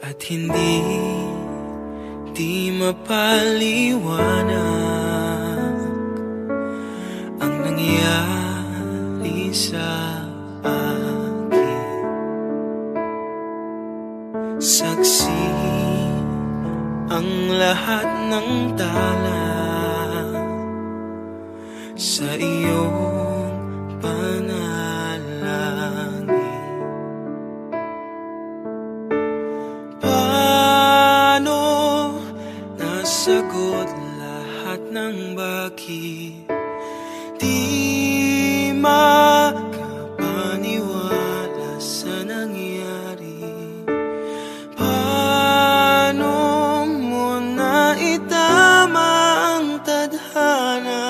At hindi di mapaliwanag ang nangyari sa akin. Saksi ang lahat ng tala sa iyong panalangin. Paano nasagot lahat ng bakit? Di makapaniwala sa nangyari. Paano mo naitama ang tadhana?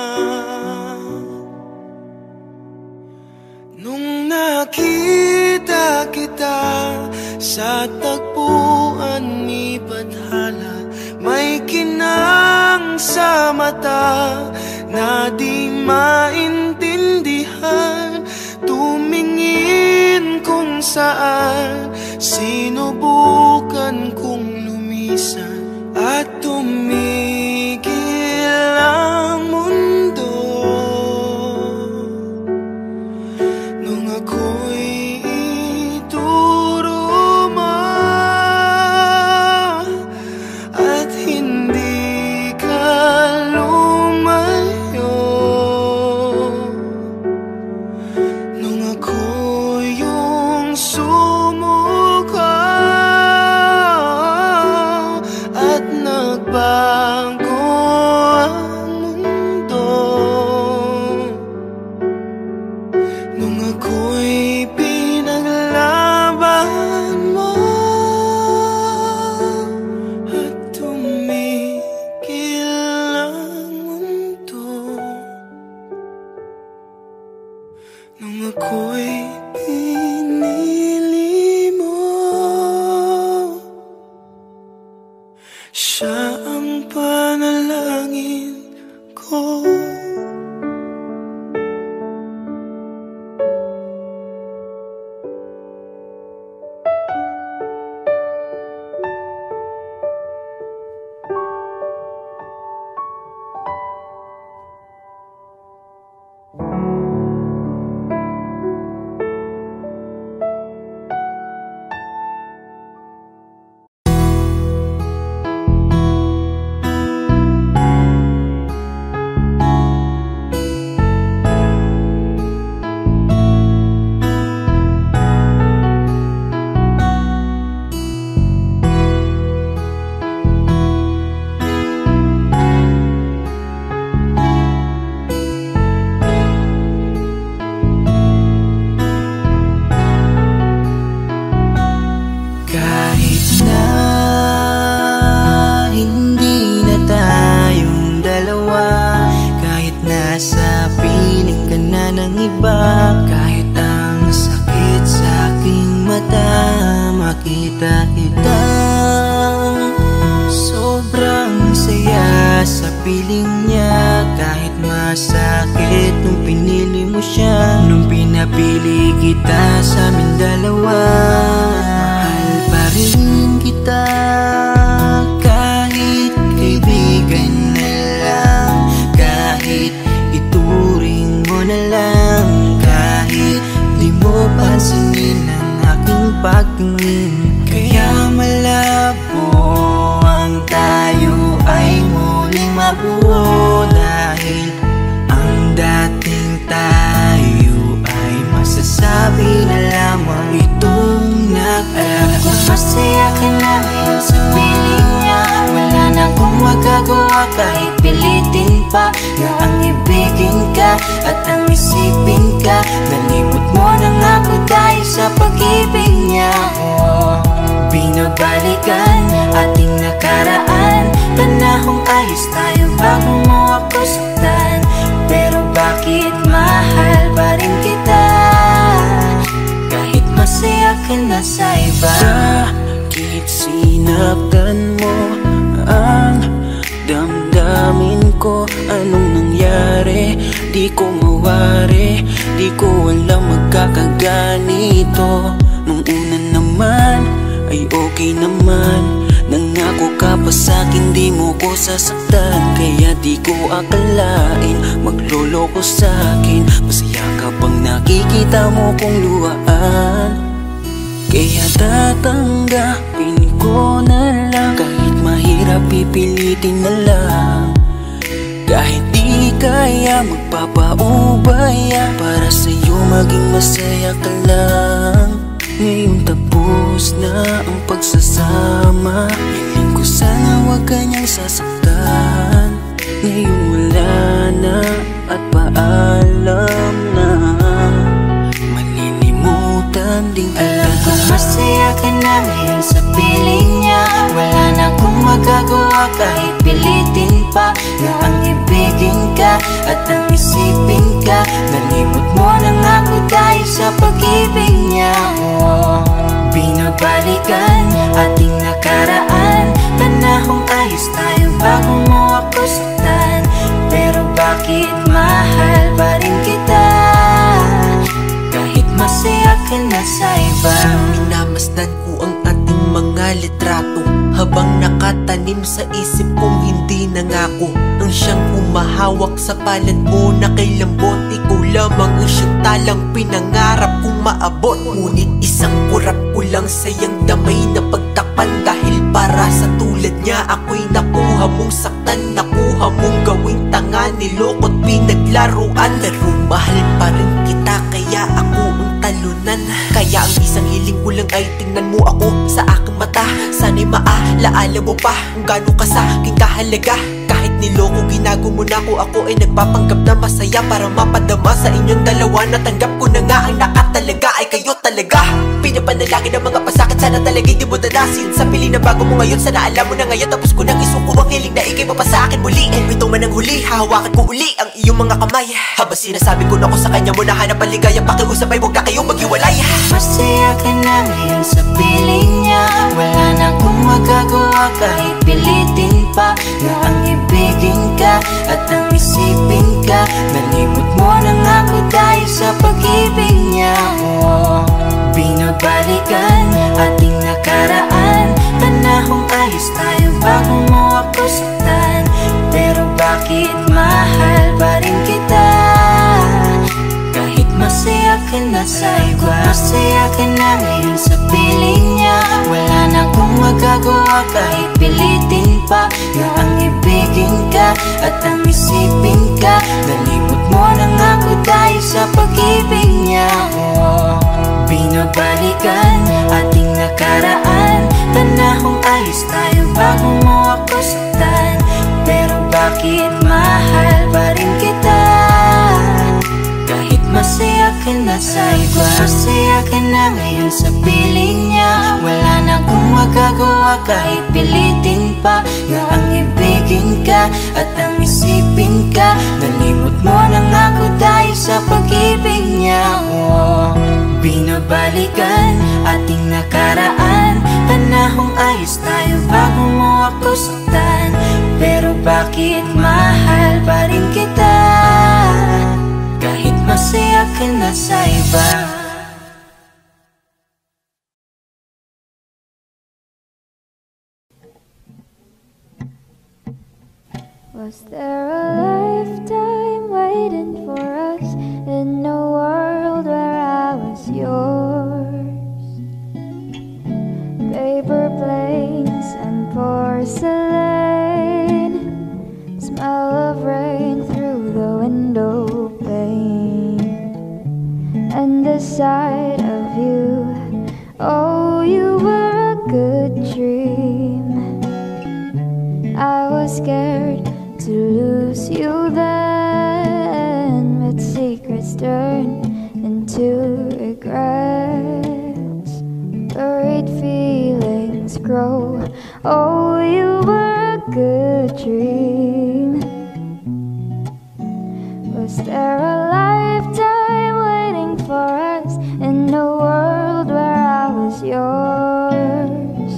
Nung nakita kita sa tagpuan ni Bathala, may kinang sa mata na di maintindihan. Tumingin kung saan, sinubukan kong lumisan at tumigil ang mundo. Nung ako'y ituro mo at hindi ka lumayo, nung ako yung sumuko, kita, makita kita. Sobrang saya sa piling niya, kahit masakit nung pinili mo siya. Nung pinapili kita sa amin dalawa, mahal pa rin kita. Kahit kaibigan na lang, kahit ituring mo na lang, kahit di mo pansinin ang aking pagtingin. Kaya malabo ang tayo ay muling mabuo, dahil ang dating tayo ay masasabi na lamang itong alam ko masaya ka na ngayon sa piling niya. Wala na akong magagawa kahit pilitin pa, na ang ibigin ka at ang isipin ka. Nalimot mo na nga ako dahil sa pag-ibig niya. Binabalikan ating nakaraan, panahong ayos tayo bago mo ako saktan. Pero bakit mahal pa rin kita, kahit masaya ka na sa iba? Bakit sinaktan mo ang damdamin ko? Anong nangyari? Di ko mawari, di ko alam magkakaganito. Nung una naman ay okay naman, nangako ka pa sa'kin di mo ko sasaktan. Kaya di ko akalain magloloko sa'kin. Masaya ka bang nakikita mo kong luhaan? Kaya tatanggapin ko na lang, kahit mahirap pipilitin na lang. Kahit di kaya magpapaubaya, para sa'yo maging masaya ka lang. Ngayon tapos na ang pagsasama, hiling ko sana huwag kanyang sasaktan. Ngayon wala na at paalam na, malilimutan din kita. Alam ko masaya ka na ngayon sa piling niya. Wala na akong magagawa kahit pilitin pa, na ang ibigin ka at ang isipin ka. Nalimot mo na nga ako dahil sa pag-ibig niya. Binabalikan ating nakaraan, panahong ayos tayo bago mo ako saktan. Pero bakit mahal pa rin kita, kahit masaya ka na sa iba? Minamasdan ko ang ating mga litrato, habang nakatanim sa isip kong hindi nangako. Ang siyang humahawak sa palad mo na kay lambot, ikaw lamang ang siyang talang pinangarap kong maabot. Ngunit isang kurap ko lang sayang damay na pagtakpan, dahil para sa tulad niya ako'y nakuha mong saktan. Nakuha mong gawing tanga, niloko't pinaglaruan. Pero mahal pa rin kita, kaya ako ang talunan. Kaya ang isang hiling ko lang ay tingnan mo ako sa aking mata. Sana'y maalaala mo pa kung gaano ka sa aking kahalaga. Kahit niloko ginago mo na ako ay nagpapanggap na masaya, para mapadama sa inyong dalawa. Natanggap ko na nga ang nakatalaga ay kayo talaga. Pinapanalangin ang mga pasakit, sana talaga'y di mo danasin. Sa pili na bago mo ngayon, sana alam mo na ngayon. Tapos ko nang isuko ang hiling na ikay pa sa akin muli. Kung ito man ang huli, hahawakan ko uli ang iyong mga kamay. Habang sinasabi ko na ako sa kanya mo na hanap ang ligaya, pakiusap ay huwag na kayong maghiwalay. Masaya ka na ngayon sa piling niya. Wala na akong magagawa kahit pilitin pa, na ang ibigin ka at ang isipin ka. Nalimot mo na nga ako dahil sa pag-ibig niya. Binabalikan ating nakaraan, panahong ayos tayo bago mo ako saktan. Pero bakit mahal pa rin kita, kahit masaya ka na sa iba? Masaya ka na ngayon sa piling niya. Wala na akong magagawa kahit pilitin pa, na ang ibigin ka at ang isipin ka. Nalimot mo na nga ako dahil sa pag-ibig niya. Binabalikan ating nakaraan, panahong ayos tayo bago mo ako saktan. Pero bakit mahal pa rin kita, kahit masaya ka na sa iba? Masaya ka na ngayon sa piling niya. Wala na akong magagawa kahit pilitin pa, na ang ibigin ka at ang isipin ka. Nalimot mo na nga ako dahil sa pag-ibig niya. Binabalikan ating bakit mahal pa rin kita kahit masaya ka na sa iba. Was there a lifetime waiting for us in a world where I was yours? Paper planes and porcelain, smell of rain through the window pane, and the sight of you, oh, you were a good dream. I was scared to lose you then, but secrets turn into regrets. Buried feelings grow, oh, you were a good dream. Was there a lifetime waiting for us in a world where I was yours?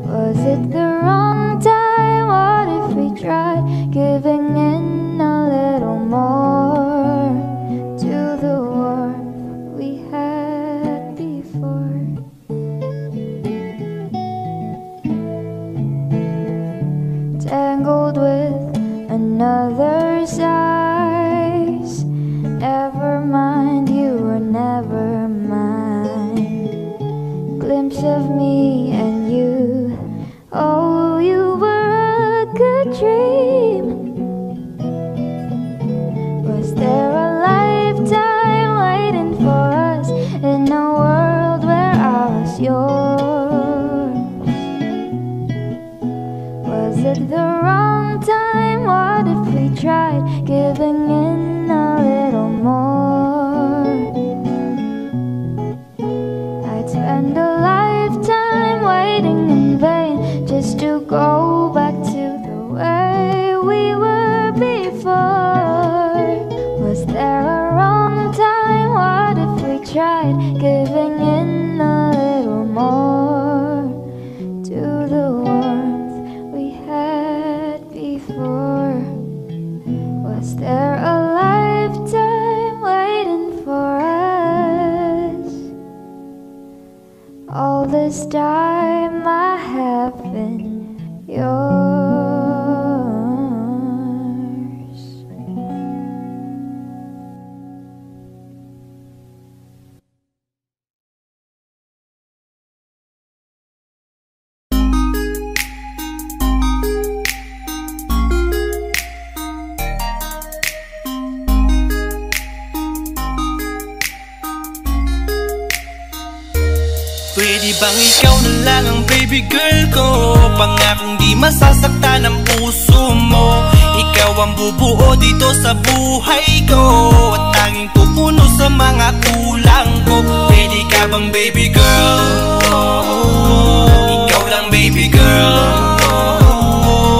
Was it the wrong time? What if we tried giving in a little more to the warmth we had before? Tangled with another's eyes, never mind, you were never mine. Glimpse of me and you, oh, you were a good dream. Was there a lifetime waiting for us in a world where I was yours? Was it the wrong time? What if we tried giving in a little more? I'd spend a lifetime waiting in vain just to go back to the way we were before. Was there a wrong time? What if we tried giving in a little more to the warmth we had before? Was there a lifetime waiting for us? All this time I have been yours. Pwede bang ikaw na lang ang baby girl ko? Pangakong di masasaktan ang puso mo. Ikaw ang bubuo dito sa buhay ko, at tanging pupuno sa mga kulang ko. Pwede ka bang baby girl? Ikaw lang baby girl.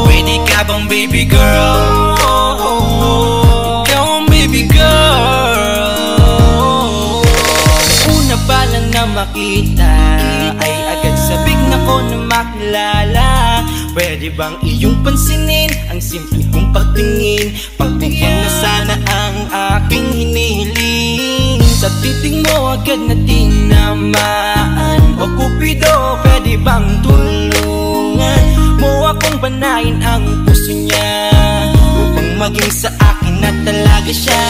Pwede ka bang baby girl? Ikaw ang baby girl. Una pa lang na makita ay agad sabik na ko na makilala. Pwede bang iyong pansinin ang simple kong pagtingin? Pagbigyan na sana ang aking hinihiling. Sa titing mo agad na tinamaan. O Cupido, pwede bang tulungan mo akong banayin ang puso niya, upang maging sa akin na talaga siya?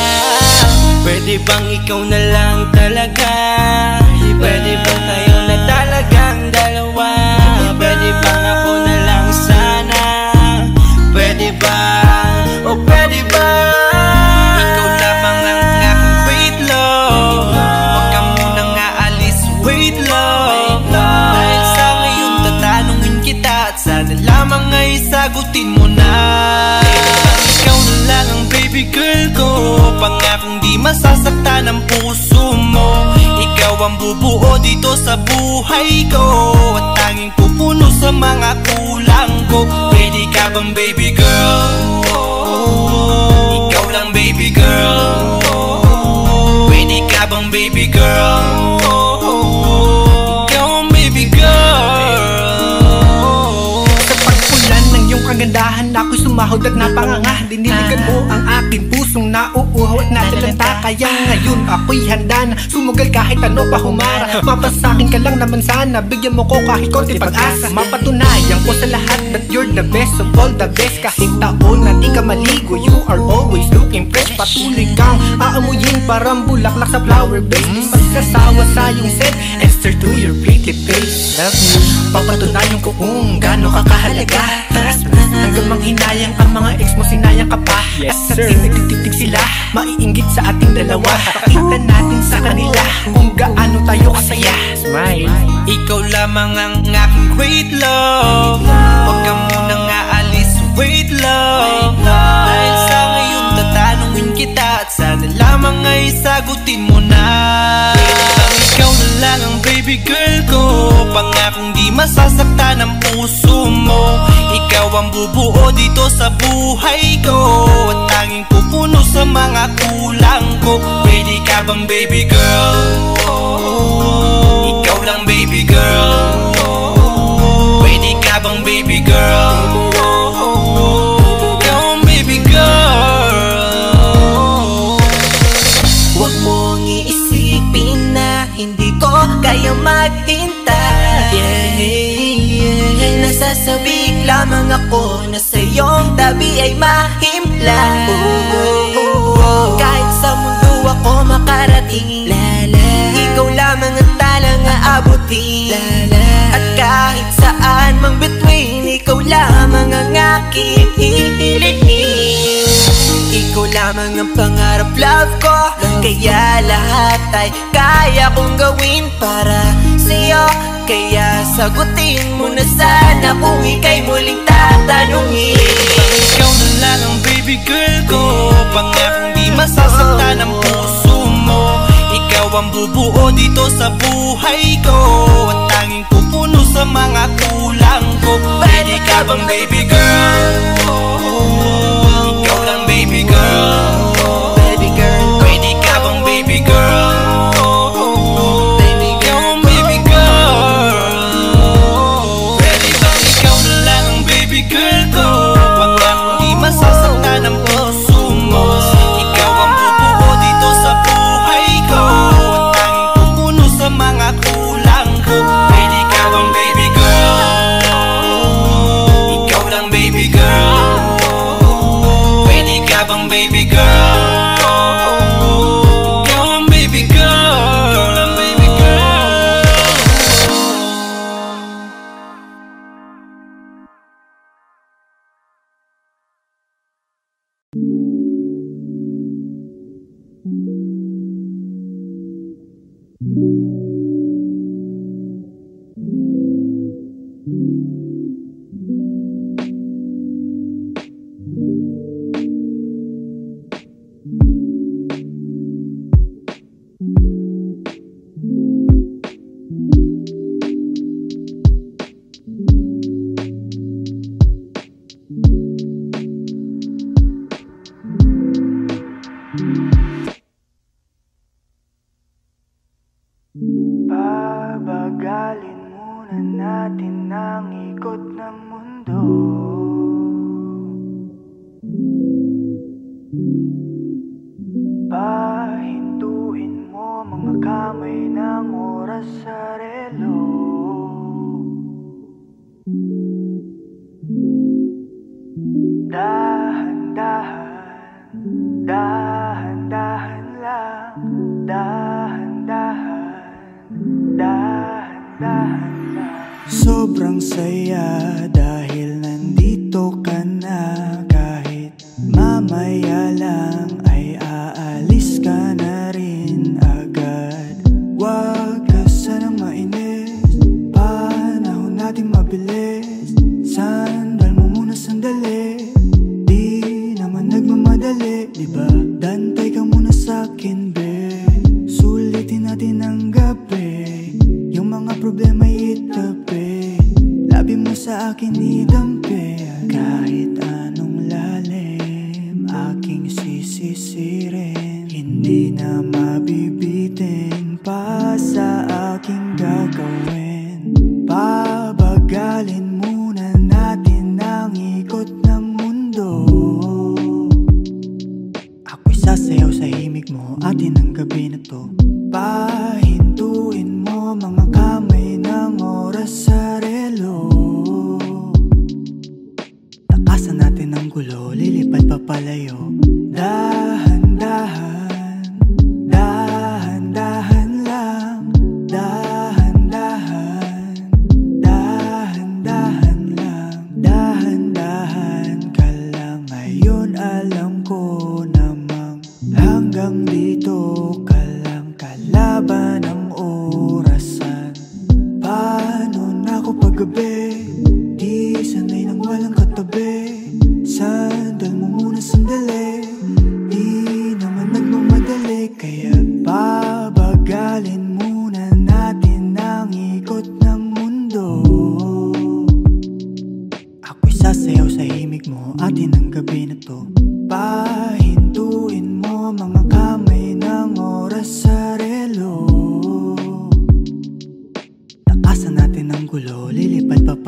Pwede bang ikaw na lang talaga? Pwede bang tayo na talagang dalawa? Pwede bang ako na lang sana? Pwede ba? O pwede ba? Ikaw lamang ang aking wait love. Huwag ka munang aalis, wait love. Dahil sa ngayon tatanungin kita, at sana lamang ay sagutin mo na. Pwede bang ikaw na lang ang baby girl ko? Pangakong di masasaktan ang puso mo. Ikaw ang bubuo dito sa buhay ko, at tanging pupuno sa mga kulang ko. Pwede ka bang baby girl? Ikaw lang baby girl. Pwede ka bang baby girl? Ikaw ang baby girl. Sa pagpulan ng humahod at napanganga. Diniligan mo ang aking pusong nauuhaw at natalanta. Kaya ngayon ako'y handa na sumugal kahit ano pa humara. Mapasakin ka lang naman sana, bigyan mo ko kahit konti pag-asa. Mapatunayan ko sa lahat that you're the best of all the best. Kahit taon na di ka maligo, you are always looking fresh. Patuloy kang aamuyin parang bulaklak sa flower base. Di magsasawa sa iyong scent and stir to your pretty face. Love you, papatunayan ko kung gaano ka kahalaga. Taras hanggang manghinayang ang mga ex mo, sinayang ka pa. Yes, at sir. nagtitig sila, maiinggit sa ating dalawa. Pakita natin sa kanila kung gaano tayo kasaya. Smile. Ikaw lamang ang aking great love. Huwag ka munang aalis, wait love. Dahil sa ngayon tatanungin kita at sana lamang ay sagutin mo na. Ikaw na lang ang baby girl ko, pangakong di masasaktan ang puso mo. Ikaw ang bubuo dito sa buhay ko at tanging pupuno sa mga kulang ko. Ready ka bang baby girl? Ikaw lang baby girl. Ready ka bang baby girl? Ikaw ang baby girl. Huwag mong iisipin na hindi ko kaya maghintay. Nasasabik lamang ako na sa iyong tabi ay mahimpla. Kahit sa mundo ako makarating, ikaw lamang ang talang aabutin. At kahit saan mang between, ikaw lamang ang aking hihilihin. Ikaw lamang ang pangarap, love ko. Kaya lahat ay kaya kong gawin para sa'yo. Kaya sagutin mo na sana kung ika'y muling tatanungin. Ikaw na lang ang baby girl ko, pangakong di masasaktan ang puso mo. Ikaw ang bubuo dito sa buhay ko at tanging pupuno sa mga kulang ko. Ready ka bang baby girl? Ikaw lang baby girl. Baby girl. Ready ka bang baby girl? Masasaktan ang puso mo. Ikaw ang bubuo dito sa buhay ko at tanging pupuno sa mga kulang ko. Ready ka bang baby girl? Ikaw lang baby girl. Ready ka bang baby girl? Ikaw ang baby girl. Ikaw lang baby girl. Pabagalin muna natin ang ikot ng mundo. Pahintuin mo mga kamay ng oras sa relo. Dahan-dahan, dahan-dahan lang, dahan-dahan, dahan-dahan lang. Sobrang saya dahil nandito ka na. Kahit mamaya lang ay aalis ka na rin agad. Wag ka sanang mainis, panahon natin mabilis. Sandal mo muna sandali, di naman nagmamadali, diba? Dantay ka muna sa'kin, babe. Sulitin natin ang gabi, yung mga problema itabi. Labi mo sa akin idampi, kahit anong lalim aking sisisirin. Hindi na mabibitin pa sa aking gagawin. Pabagalin muna natin ang ikot ng mundo.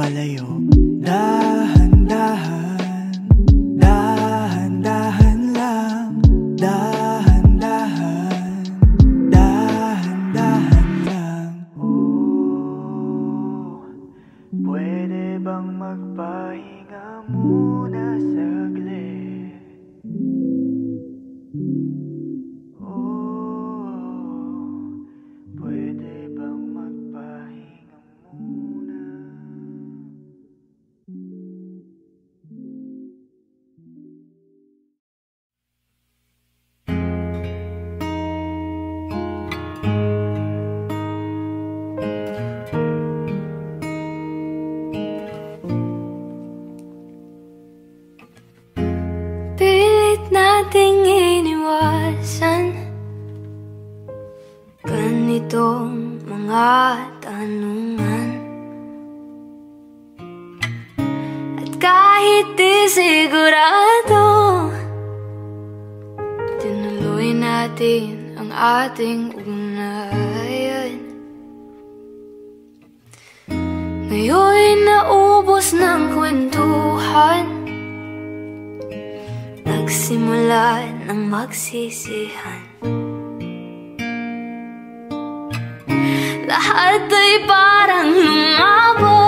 palayo. Dahan-dahan, dahan-dahan lang. Dahan-dahan, dahan-dahan lang. Pwede bang magpahinga muna saglit? Pwede bang magpahinga muna? Pilit nating iniwasan ganitong mga tanungan. At kahit di sigurado, tinuloy natin ang ating ugnayan. Ngayon'y naubos ng kwentuhan, nagsimula ng magsisihan. Lahat ay parang lumabo,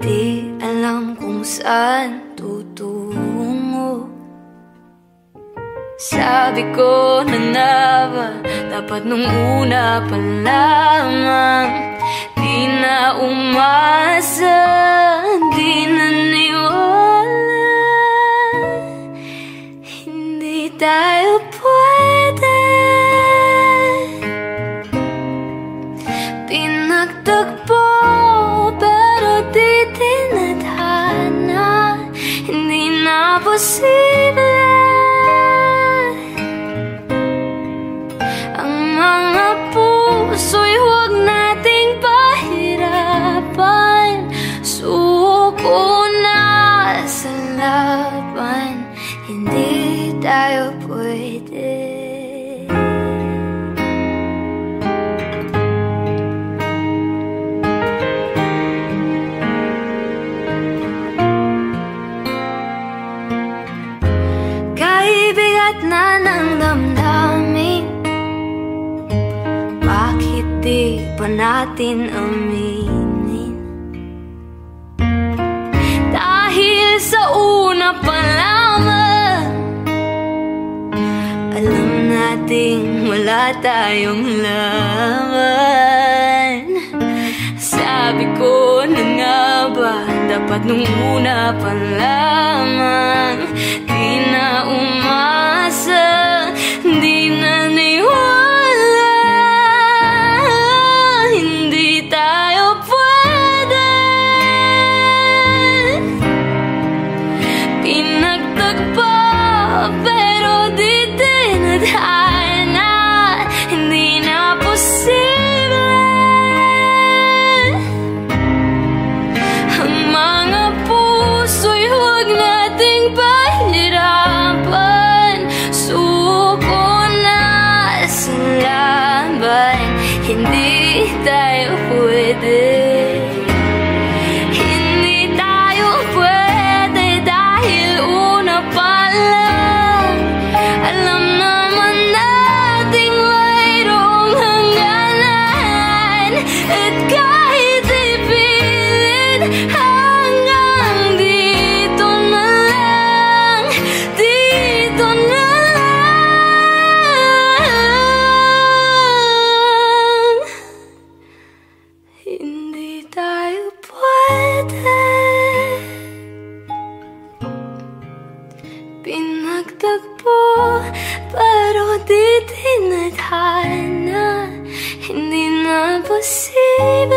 di alam kung saan tutungo. Sabi ko na nga ba, dapat nung una pa lamang. Di na umasa, di naniwala, hindi tayo pwede. Pinagtagpo pero di tinadhana, hindi na posible. Ang mga puso'y huwag nating pahirapan. Suko na sa laban, hindi tayo pwede. Kaibigat na ng damdamin, bakit di pa natin aminin? Dahil sa una pa lamang, alam nating wala tayong laban. Sabi ko na nga ba, dapat nung una pa lamang. Di na umasa, di na niwala, hindi tayo pwede. Pinagtagpo pero di tinadhana, hindi na posible. Ang mga puso'y huwag nating pahirapan. Suko na sa laban, hindi tayo pwede. Hindi tayo pwede dahil una pa lang, alam naman nating mayroong hangganan. At kahit ipilit, hanggang dito na lang, dito na lang. Hindi tayo pwede. Pinagtagpo pero di tinadhana, hindi na posible.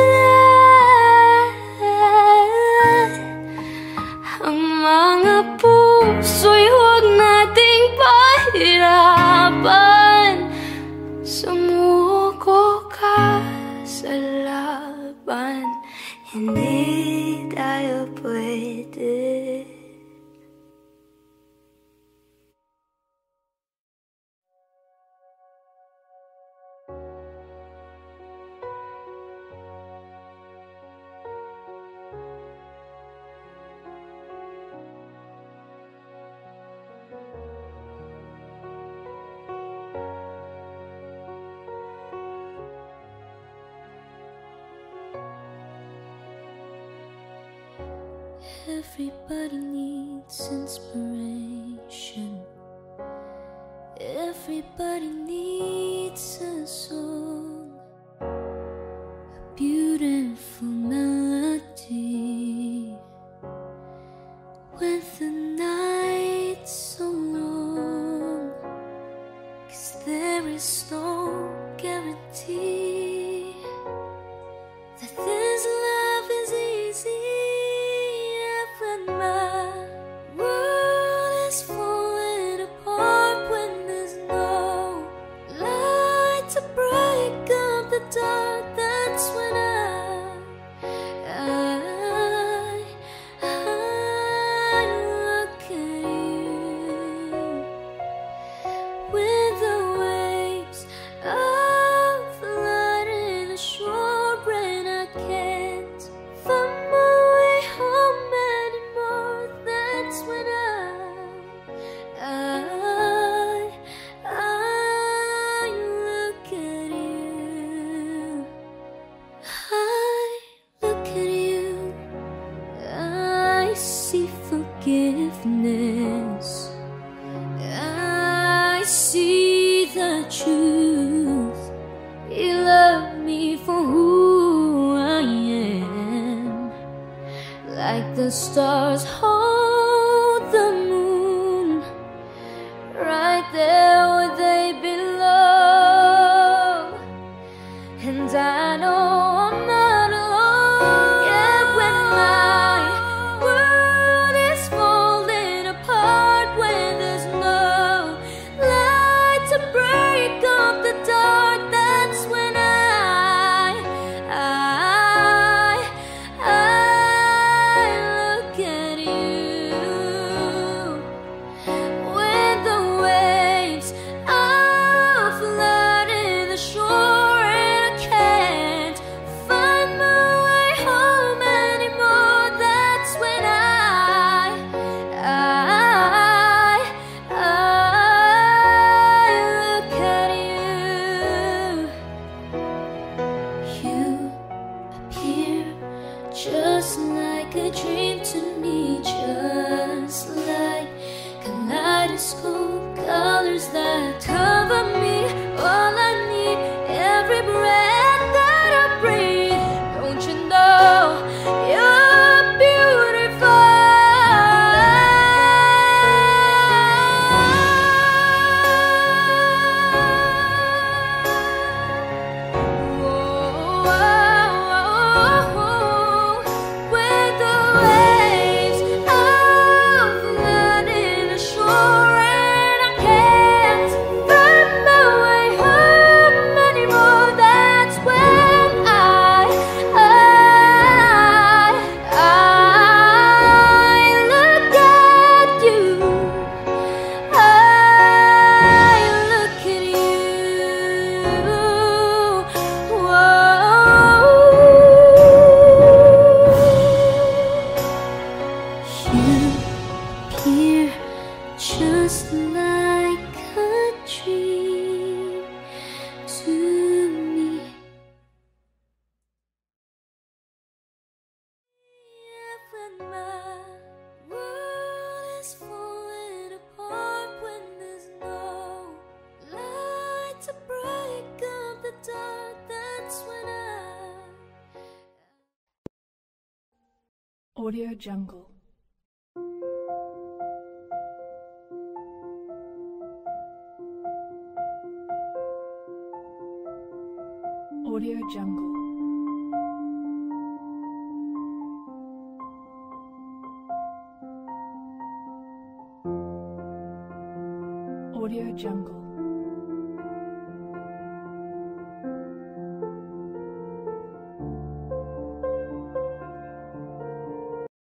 Ang mga puso'y huwag nating pahirapan. Sumuko ka sa laban, hindi tayo pwede. Everybody needs inspiration. Everybody needs a song, a beautiful melody. When the night's so long, 'cause there is no guarantee that this love is easy. When my world is falling apart, when there's no light to break up the dark, that's when I look at you. With the waves of flooding the shore, and I can't find my way home anymore. That's when I look at you. I look at you. I see forgiveness. I see the truth. You love me for who I am, like the stars hold the moon, right there where they belong. And I know I'm not alone. Yeah, when my world is falling apart, when there's no light to break up the dark, that's when I look at you. When the waves are flooding the shore, and I can't find my way home anymore, that's when I look at you. You appear just like a dream to me, just like kaleidoscope colors that cover me. All I need, every breath that I breathe. Don't you know you're beautiful? With the waves are flooding the shore, and I can't find my way home anymore, that's when I look at you. I look at you. Whoa. You appear just like a dream to me. When my world is falling apart, when there's no light to break up the dark, that's when I Audio Jungle. Audio Jungle. Audio Jungle.